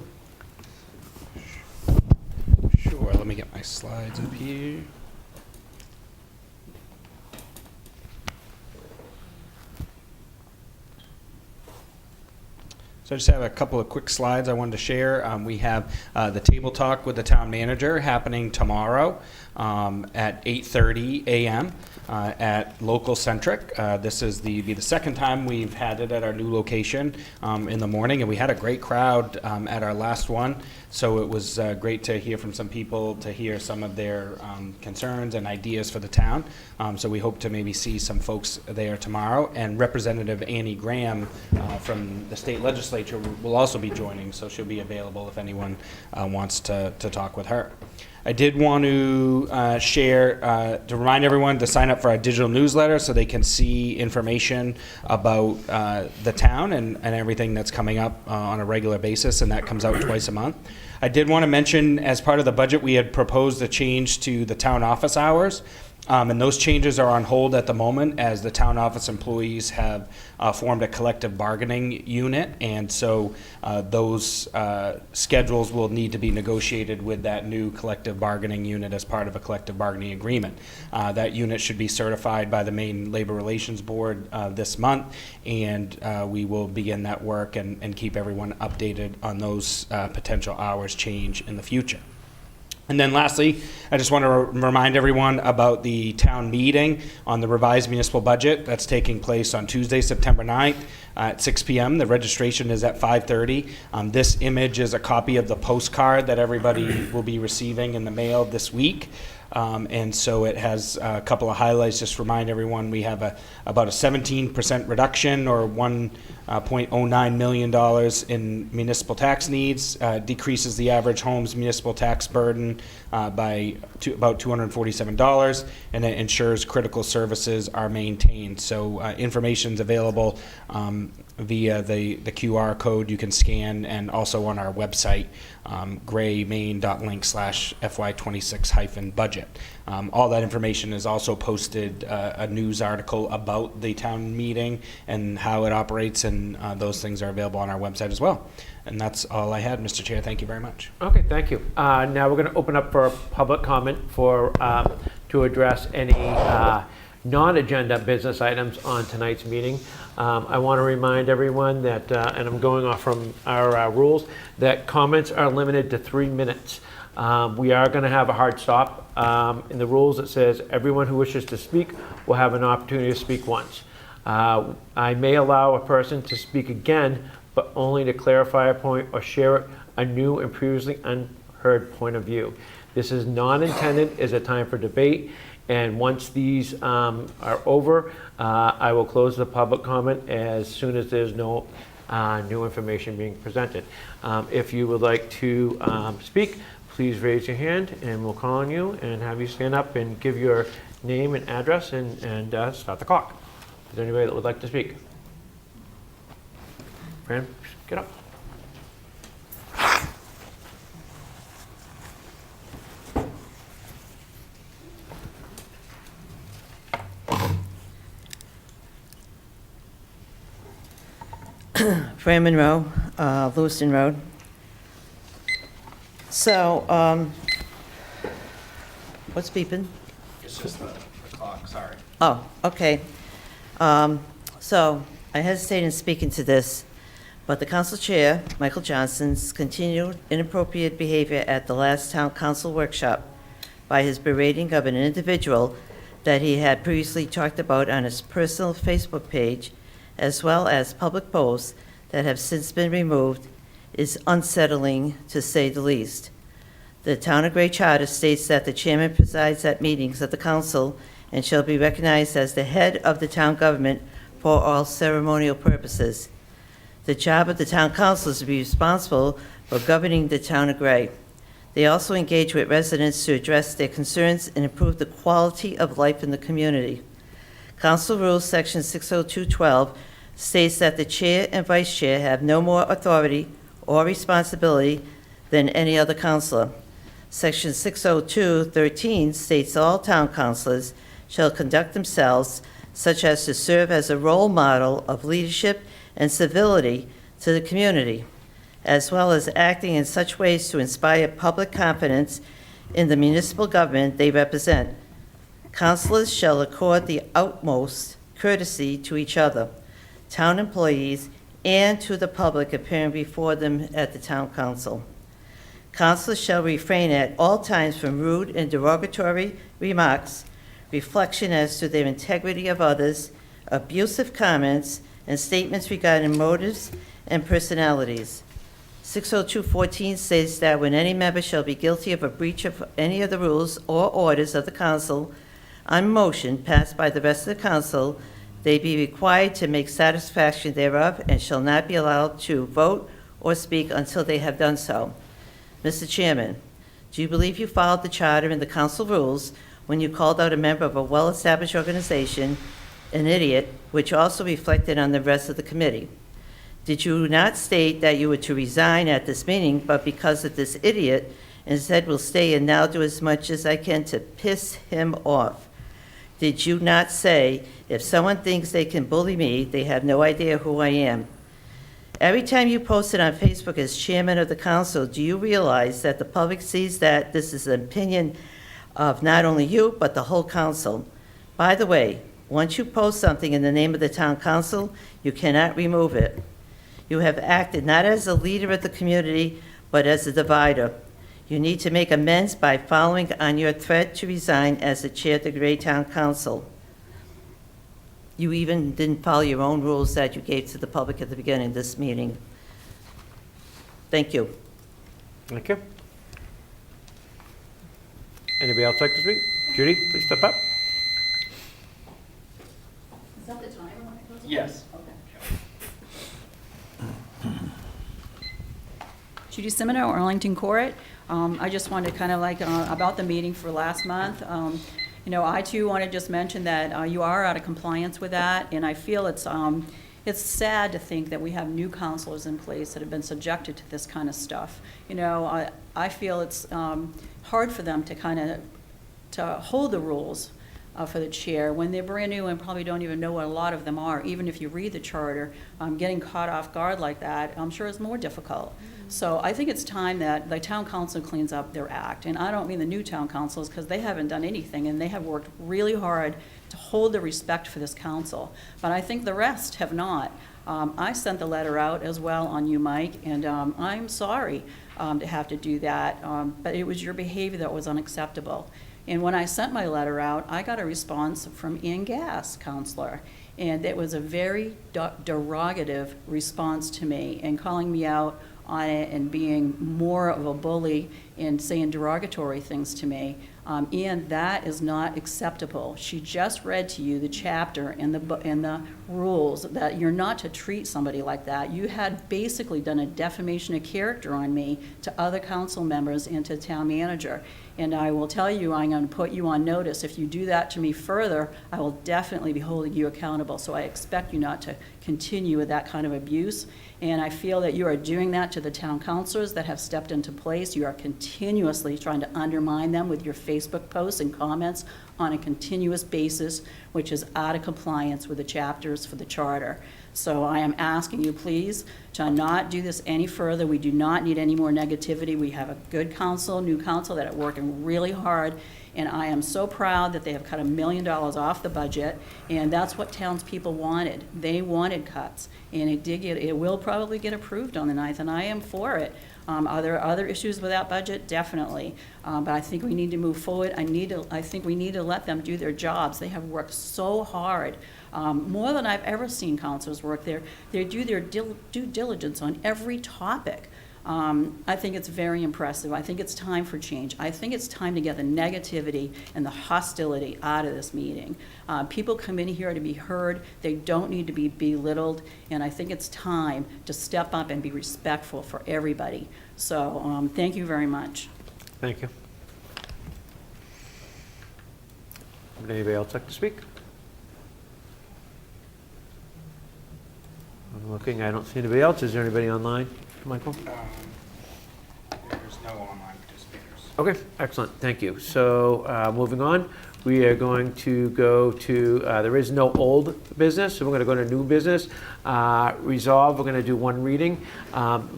Sure, let me get my slides up here. So I just have a couple of quick slides I wanted to share. We have the table talk with the town manager happening tomorrow at 8:30 a.m. At Local Centric. This is be the second time we've had it at our new location in the morning, and we had a great crowd at our last one. So it was great to hear from some people, to hear some of their concerns and ideas for the town. So we hope to maybe see some folks there tomorrow. And Representative Annie Graham from the state legislature will also be joining, so she'll be available if anyone wants to talk with her. I did want to share, to remind everyone to sign up for our digital newsletter so they can see information about the town and everything that's coming up on a regular basis, and that comes out twice a month. I did want to mention, as part of the budget, we had proposed a change to the town office hours. And those changes are on hold at the moment, as the town office employees have formed a collective bargaining unit, and so those schedules will need to be negotiated with that new collective bargaining unit as part of a collective bargaining agreement. That unit should be certified by the Maine Labor Relations Board this month, and we will begin that work and keep everyone updated on those potential hours change in the future. And then lastly, I just want to remind everyone about the town meeting on the revised municipal budget that's taking place on Tuesday, September 9th at 6 p.m. The registration is at 5:30. This image is a copy of the postcard that everybody will be receiving in the mail this week. And so it has a couple of highlights. Just remind everyone we have about a 17% reduction, or $1.09 million in municipal tax needs, decreases the average home's municipal tax burden by about $247, and it ensures critical services are maintained. So information's available via the QR code you can scan, and also on our website, graymaine.link/FY26-budget. All that information is also posted, a news article about the town meeting and how it operates, and those things are available on our website as well. And that's all I had, Mr. Chair. Thank you very much. Okay, thank you. Now we're going to open up for public comment to address any non-agenda business items on tonight's meeting. I want to remind everyone that, and I'm going off from our rules, that comments are limited to 3 minutes. We are going to have a hard stop. In the rules, it says everyone who wishes to speak will have an opportunity to speak once. I may allow a person to speak again, but only to clarify a point or share a new and previously unheard point of view. This is not intended as a time for debate, and once these are over, I will close the public comment as soon as there's no new information being presented. If you would like to speak, please raise your hand and we'll call on you and have you stand up and give your name and address and start the clock. Is there anybody that would like to speak? Fran, get up. Fran Monroe, Lewiston Road. So, what's beeping? It's just the clock, sorry. Oh, okay. So, I hesitate in speaking to this, but the council chair, Michael Johnson's continued inappropriate behavior at the last town council workshop by his berating of an individual that he had previously talked about on his personal Facebook page, as well as public posts that have since been removed, is unsettling to say the least. The Town of Gray Charter states that the chairman presides at meetings of the council and shall be recognized as the head of the town government for all ceremonial purposes. The job of the town council is to be responsible for governing the town of Gray. They also engage with residents to address their concerns and improve the quality of life in the community. Council Rules Section 60212 states that the chair and vice chair have no more authority or responsibility than any other councilor. Section 60213 states all town councilors shall conduct themselves such as to serve as a role model of leadership and civility to the community, as well as acting in such ways to inspire public confidence in the municipal government they represent. Councilors shall accord the utmost courtesy to each other, town employees, and to the public appearing before them at the town council. Councilors shall refrain at all times from rude and derogatory remarks, reflection as to their integrity of others, abusive comments, and statements regarding motives and personalities. 60214 states that when any member shall be guilty of a breach of any of the rules or orders of the council on motion passed by the rest of the council, they be required to make satisfaction thereof and shall not be allowed to vote or speak until they have done so. Mr. Chairman, do you believe you followed the charter and the council rules when you called out a member of a well-established organization an idiot, which also reflected on the rest of the committee? Did you not state that you were to resign at this meeting, but because of this idiot, instead will stay and now do as much as I can to piss him off? Did you not say, if someone thinks they can bully me, they have no idea who I am? Every time you post it on Facebook as chairman of the council, do you realize that the public sees that this is an opinion of not only you, but the whole council? By the way, once you post something in the name of the town council, you cannot remove it. You have acted not as a leader of the community, but as a divider. You need to make amends by following on your threat to resign as the chair of the Gray Town Council. You even didn't follow your own rules that you gave to the public at the beginning of this meeting. Thank you. Thank you. Anybody else like to speak? Judy, please step up. Is that the timer when it goes off? Yes. Judy Simino, Arlington Court. I just wanted to kind of about the meeting for last month. I too want to just mention that you are out of compliance with that, and I feel it's sad to think that we have new counselors in place that have been subjected to this kind of stuff. I feel it's hard for them to hold the rules for the chair when they're brand new and probably don't even know what a lot of them are. Even if you read the charter, getting caught off guard like that, I'm sure is more difficult. So I think it's time that the town council cleans up their act. And I don't mean the new town councils, because they haven't done anything and they have worked really hard to hold the respect for this council. But I think the rest have not. I sent the letter out as well on you, Mike, and I'm sorry to have to do that, but it was your behavior that was unacceptable. And when I sent my letter out, I got a response from Ian Gass, counselor, And it was a very derogative response to me, and calling me out on it and being more of a bully and saying derogatory things to me. And that is not acceptable. She just read to you the chapter and the rules that you're not to treat somebody like that. You had basically done a defamation of character on me to other council members and to the town manager. And I will tell you, I'm going to put you on notice. If you do that to me further, I will definitely be holding you accountable. So I expect you not to continue with that kind of abuse. And I feel that you are doing that to the town councilors that have stepped into place. You are continuously trying to undermine them with your Facebook posts and comments on a continuous basis, which is out of compliance with the chapters for the charter. So I am asking you, please, to not do this any further. We do not need any more negativity. We have a good council, new council that are working really hard, and I am so proud that they have cut $1 million off the budget, and that's what townspeople wanted. They wanted cuts, and it will probably get approved on the 9th, and I am for it. Are there other issues with that budget? Definitely. But I think we need to move forward. I think we need to let them do their jobs. They have worked so hard. More than I've ever seen councilors work there. They do their due diligence on every topic. I think it's very impressive. I think it's time for change. I think it's time to get the negativity and the hostility out of this meeting. People come in here to be heard. They don't need to be belittled. And I think it's time to step up and be respectful for everybody. So thank you very much. Thank you. Would anybody else like to speak? I'm looking, I don't see anybody else. Is there anybody online, Michael? There's no online participators. Okay, excellent, thank you. So, moving on, we are going to go to, there is no old business, so we're gonna go to new business. Resolve, we're gonna do one reading.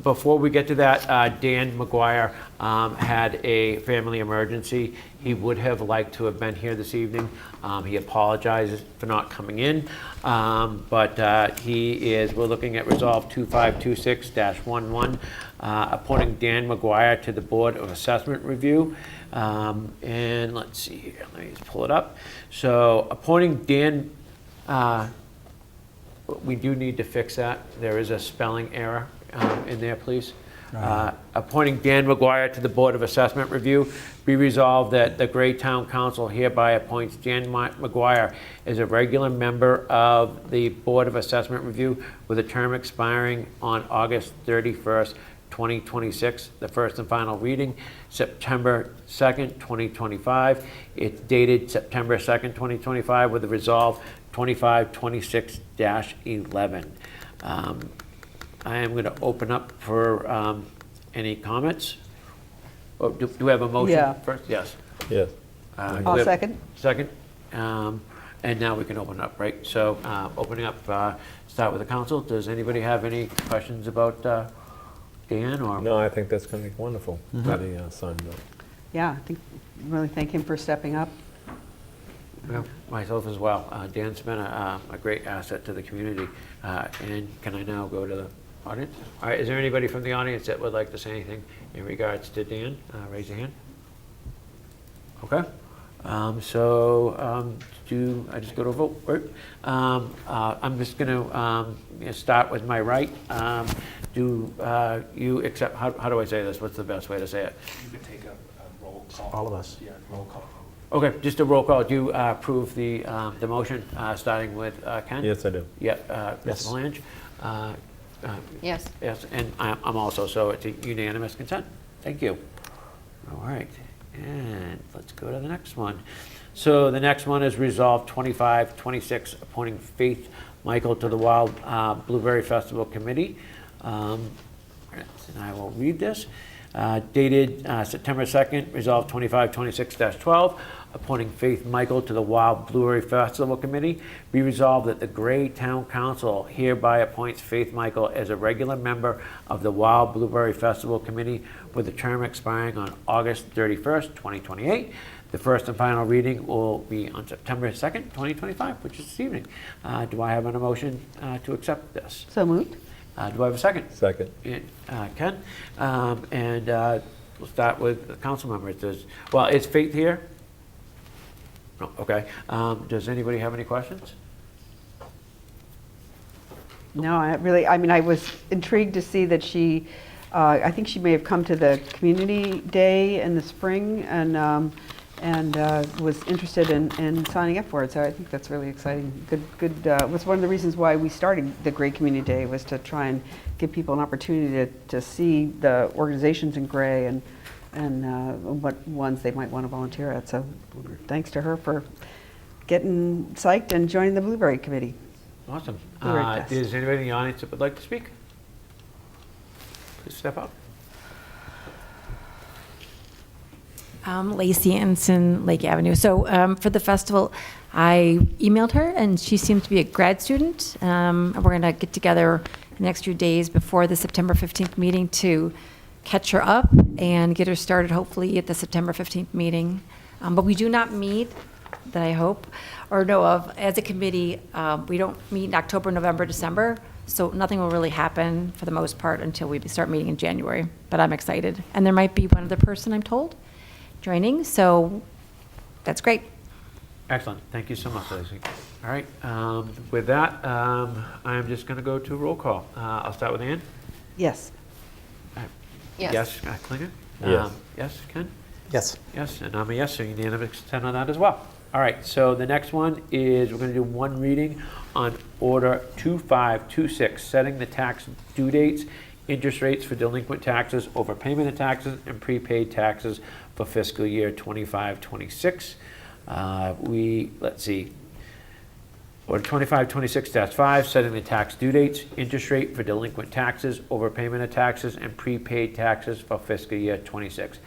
Before we get to that, Dan Maguire had a family emergency. He would have liked to have been here this evening. He apologizes for not coming in, but we're looking at Resolve 2526-11, appointing Dan Maguire to the Board of Assessment Review. And let's see here, let me just pull it up. So appointing Dan, we do need to fix that. There is a spelling error in there, please. Appointing Dan Maguire to the Board of Assessment Review. Be resolved that the Gray Town Council hereby appoints Dan Maguire as a regular member of the Board of Assessment Review with a term expiring on August 31st, 2026. The first and final reading, September 2nd, 2025. It's dated September 2nd, 2025 with a resolve 2526-11. I am going to open up for any comments. Oh, do we have a motion first? Yes. Yes. I'll second. Second. And now we can open up, right? So opening up, start with the council. Does anybody have any questions about Dan or? No, I think that's going to be wonderful that he signed up. Yeah, I think, really thank him for stepping up. Yeah, myself as well. Dan's been a great asset to the community. And can I now go to the audience? All right, is there anybody from the audience that would like to say anything in regards to Dan? Raise your hand. Okay. Do I just go to a vote? Right. I'm just going to start with my right. Do you accept, how do I say this? What's the best way to say it? You could take a roll call. All of us. Yeah, roll call vote. Okay, just a roll call. Do you approve the motion, starting with Ken? Yes, I do. Yeah, Yes. Ms. Malange? Yes. Yes, and I'm also, so it's a unanimous consent. Thank you. All right, and let's go to the next one. So the next one is Resolve 2526, appointing Faith Michael to the Wild Blueberry Festival Committee. And I will read this. Dated September 2nd, Resolve 2526-12, appointing Faith Michael to the Wild Blueberry Festival Committee. Be resolved that the Gray Town Council hereby appoints Faith Michael as a regular member of the Wild Blueberry Festival Committee with a term expiring on August 31st, 2028. The first and final reading will be on September 2nd, 2025, which is this evening. Do I have a motion to accept this? So moved. Do I have a second? Second. Ken? And we'll start with the council members. Is Faith here? No, okay. Does anybody have any questions? No, I mean, I was intrigued to see that she, I think she may have come to the community day in the spring and was interested in signing up for it. So I think that's really exciting. Good. Was one of the reasons why we started the Gray Community Day, was to try and give people an opportunity to see the organizations in Gray and what ones they might want to volunteer at. So thanks to her for getting psyched and joining the Blueberry Committee. Awesome. Blueberry Fest. Is anybody in the audience that would like to speak? Please step up. Lacey Anson, Lake Avenue. So for the festival, I emailed her, and she seems to be a grad student. We're going to get together the next few days before the September 15th meeting to catch her up and get her started, hopefully, at the September 15th meeting. But we do not meet, that I hope, or know of, as a committee. We don't meet in October, November, December, so nothing will really happen for the most part until we start meeting in January. But I'm excited. And there might be one other person, I'm told, joining, so that's great. Excellent. Thank you so much, Lacey. All right. With that, I'm just going to go to roll call. I'll start with Ann. Yes. Yes. Yes, Klinger? Yes. Yes, Ken? Yes. Yes, and I'm a yes, so unanimous consent on that as well. All right, so the next one is we're going to do one reading on Order 2526, setting the tax due dates, interest rates for delinquent taxes, overpayment of taxes, and prepaid taxes for fiscal year 25-26. Let's see. Order 2526-5, setting the tax due dates, interest rate for delinquent taxes, overpayment of taxes, and prepaid taxes for fiscal year 26.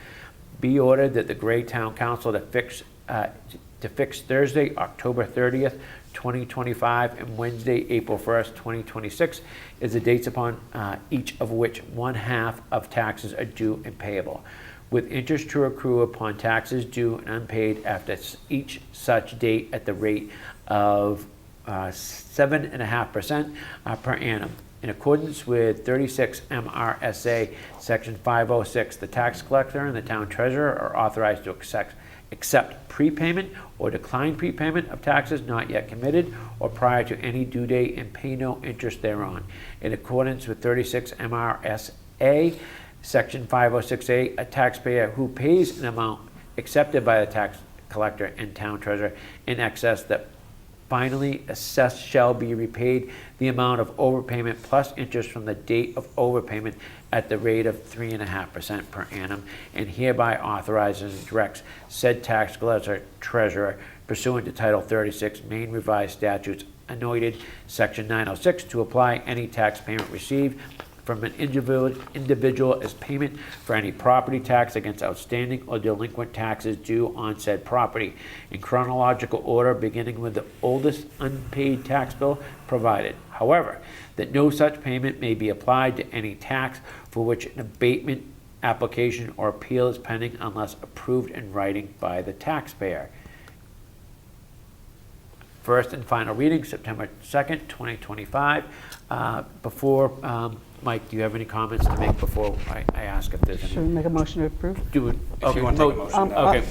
Be ordered that the Gray Town Council to fix Thursday, October 30th, 2025, and Wednesday, April 1st, 2026, is the dates upon each of which 1/2 of taxes are due and payable, with interest to accrue upon taxes due and unpaid after each such date at the rate of 7.5% per annum. In accordance with 36 MRSA Section 506, the tax collector and the town treasurer are authorized to accept prepayment or decline prepayment of taxes not yet committed or prior to any due date and pay no interest thereon. In accordance with 36 MRSA Section 506A, a taxpayer who pays an amount accepted by the tax collector and town treasurer in excess that finally assessed shall be repaid the amount of overpayment plus interest from the date of overpayment at the rate of 3.5% per annum, and hereby authorizes and directs said tax collector treasurer pursuant to Title 36 Maine Revised Statutes annotated Section 906 to apply any tax payment received from an individual as payment for any property tax against outstanding or delinquent taxes due on said property, in chronological order beginning with the oldest unpaid tax bill provided. However, that no such payment may be applied to any tax for which an abatement application or appeal is pending unless approved in writing by the taxpayer. First and final reading, September 2nd, 2025. Mike, do you have any comments to make before I ask if there's any? Should we make a motion to approve? Do it. If you want to take a motion. Okay.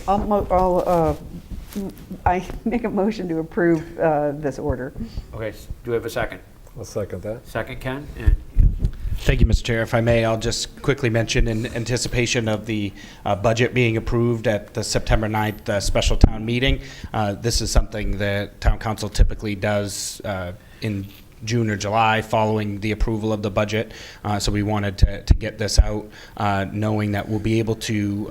I make a motion to approve this order. Okay, do we have a second? I'll second that. Second, Ken? And Thank you, Mr. Chair. If I may, I'll just quickly mention, in anticipation of the budget being approved at the September 9th special town meeting, this is something that town council typically does in June or July following the approval of the budget. So we wanted to get this out, knowing that we'll be able to,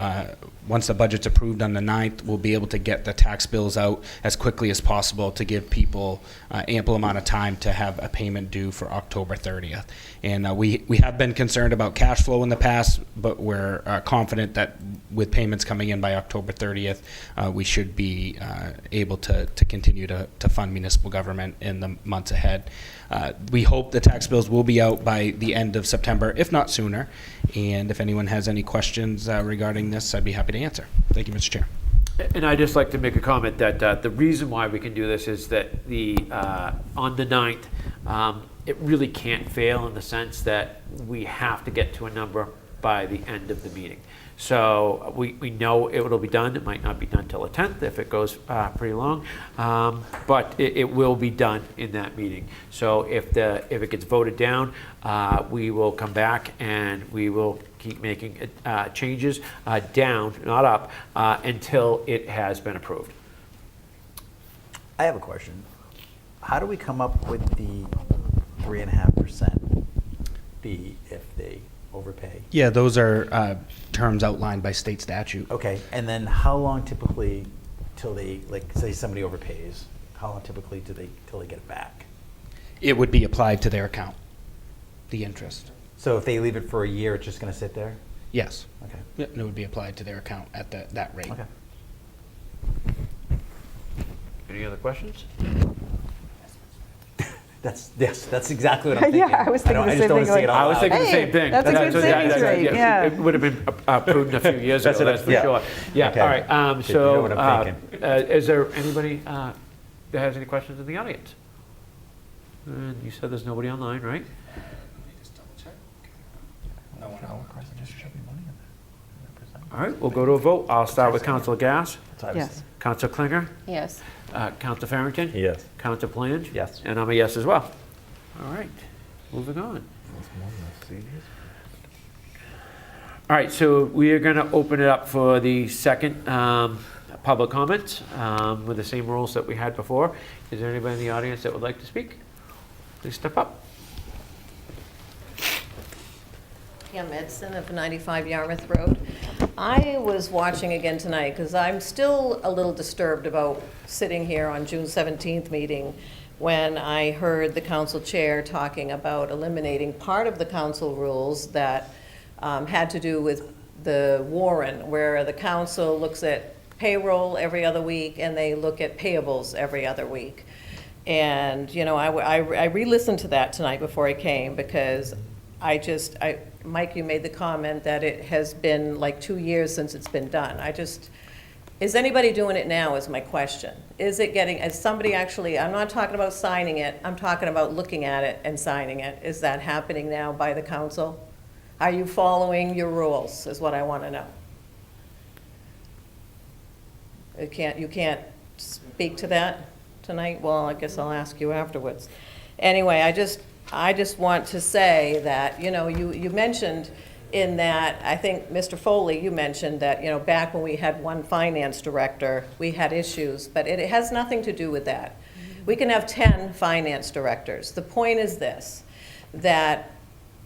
once the budget's approved on the 9th, we'll be able to get the tax bills out as quickly as possible to give people ample amount of time to have a payment due for October 30th. And we have been concerned about cash flow in the past, but we're confident that with payments coming in by October 30th, we should be able to continue to fund municipal government in the months ahead. We hope the tax bills will be out by the end of September, if not sooner. And if anyone has any questions regarding this, I'd be happy to answer. Thank you, Mr. Chair. And I'd just like to make a comment that the reason why we can do this is that on the 9th, it really can't fail in the sense that we have to get to a number by the end of the meeting. So we know it will be done. It might not be done till the 10th if it goes pretty long, but it will be done in that meeting. So if it gets voted down, we will come back and we will keep making changes down, not up, until it has been approved. I have a question. How do we come up with the 3.5% fee if they overpay? Yeah, those are terms outlined by state statute. Okay, and then how long typically till they, like, say somebody overpays, how long typically till they get it back? It would be applied to their account, the interest. So if they leave it for a year, it's just going to sit there? Yes. Okay. Yep, and it would be applied to their account at that rate. Okay. Any other questions? That's exactly what I'm thinking. Yeah, I was thinking the just same don't wanna thing, say it like, out I was loud. thinking the Hey, same thing. that's a good savings rate, yeah. It would have been prudent a few years ago, that's for Yeah. sure. Yeah, Okay. all right. Good, you know what I'm thinking. Is there anybody that has any questions in the audience? And you said there's nobody online, right? All right, we'll go to a vote. I'll start with Councilor Gass, Yes. Councilor Klinger, Yes. Councilor Farrington. Yes. Councilor Palange. Yes. And I'm a yes as well. All right, moving on. All right, so we are going to open it up for the second public comments with the same rules that we had before. Is there anybody in the audience that would like to speak? Please step up. Pam Edson of 95 Yarmouth Road. I was watching again tonight because I'm still a little disturbed about sitting here on June 17th meeting when I heard the council chair talking about eliminating part of the council rules that had to do with the Warren, where the council looks at payroll every other week and they look at payables every other week. And, you know, I re-listened to that tonight before I came because Mike, you made the comment that it has been like 2 years since it's been done. Is anybody doing it now is my question. Is somebody actually, I'm not talking about signing it, I'm talking about looking at it and signing it. Is that happening now by the council? Are you following your rules, is what I want to know. You can't speak to that tonight? Well, I guess I'll ask you afterwards. Anyway, I just want to say that, you know, you mentioned in that, I think, Mr. Foley, you mentioned that, you know, back when we had one finance director, we had issues, but it has nothing to do with that. We can have 10 finance directors. The point is this, that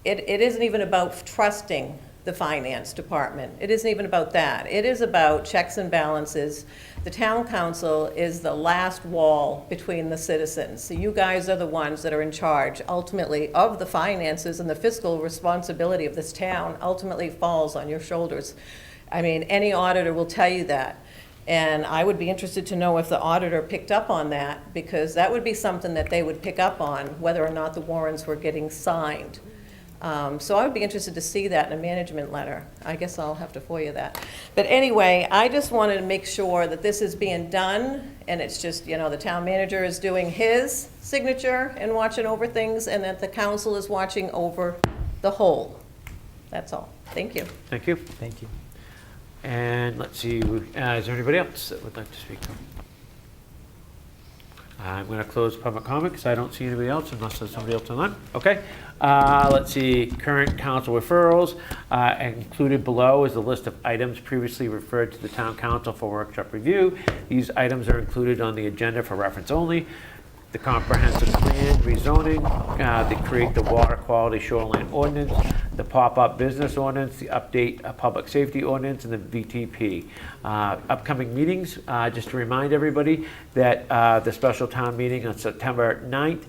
it isn't even about trusting the finance department. It isn't even about that. It is about checks and balances. The town council is the last wall between the citizens. So you guys are the ones that are in charge ultimately of the finances, and the fiscal responsibility of this town ultimately falls on your shoulders. I mean, any auditor will tell you that. And I would be interested to know if the auditor picked up on that, because that would be something that they would pick up on, whether or not the warrants were getting signed. So I would be interested to see that in a management letter. I guess I'll have to FOIA that. But anyway, I just wanted to make sure that this is being done, and it's just, you know, the town manager is doing his signature and watching over things, and that the council is watching over the whole. That's all. Thank you. Thank you. Thank you. And let's see, is there anybody else that would like to speak? I'm going to close public comment because I don't see anybody else unless there's somebody else online. Okay. Let's see, current council referrals. Included below is a list of items previously referred to the town council for workshop review. These items are included on the agenda for reference only. The comprehensive plan rezoning, they create the water quality shoreline ordinance, the pop-up business ordinance, the update public safety ordinance, and the VTP. Upcoming meetings, just to remind everybody that the special town meeting on September 9th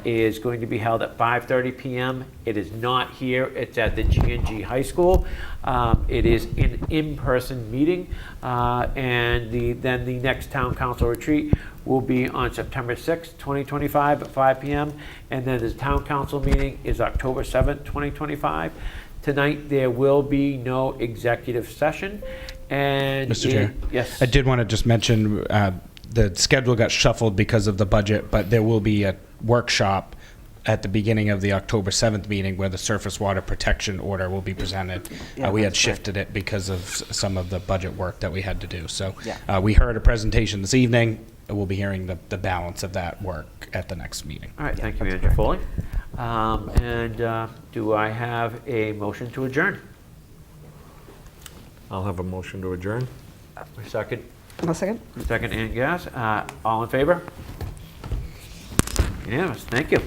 is going to be held at 5:30 p.m. It is not here, it's at the G&G High School. It is an in-person meeting, and then the next town council retreat will be on September 6th, 2025 at 5 p.m. And then the town council meeting is October 7th, 2025. Tonight, there will be no executive session. And Mr. Chair. Yes. I did want to just mention the schedule got shuffled because of the budget, but there will be a workshop at the beginning of the October 7th meeting where the surface water protection order will be presented. Yeah, We had that's great. shifted it because of some of the budget work that we had to do. So Yeah. we heard a presentation this evening. We'll be hearing the balance of that work at the next meeting. All right, thank you, that's Manager Foley. And do I have a motion to adjourn? I'll have a motion to adjourn. A second? A second? Second, and yes. All in favor? Unanimous, thank you.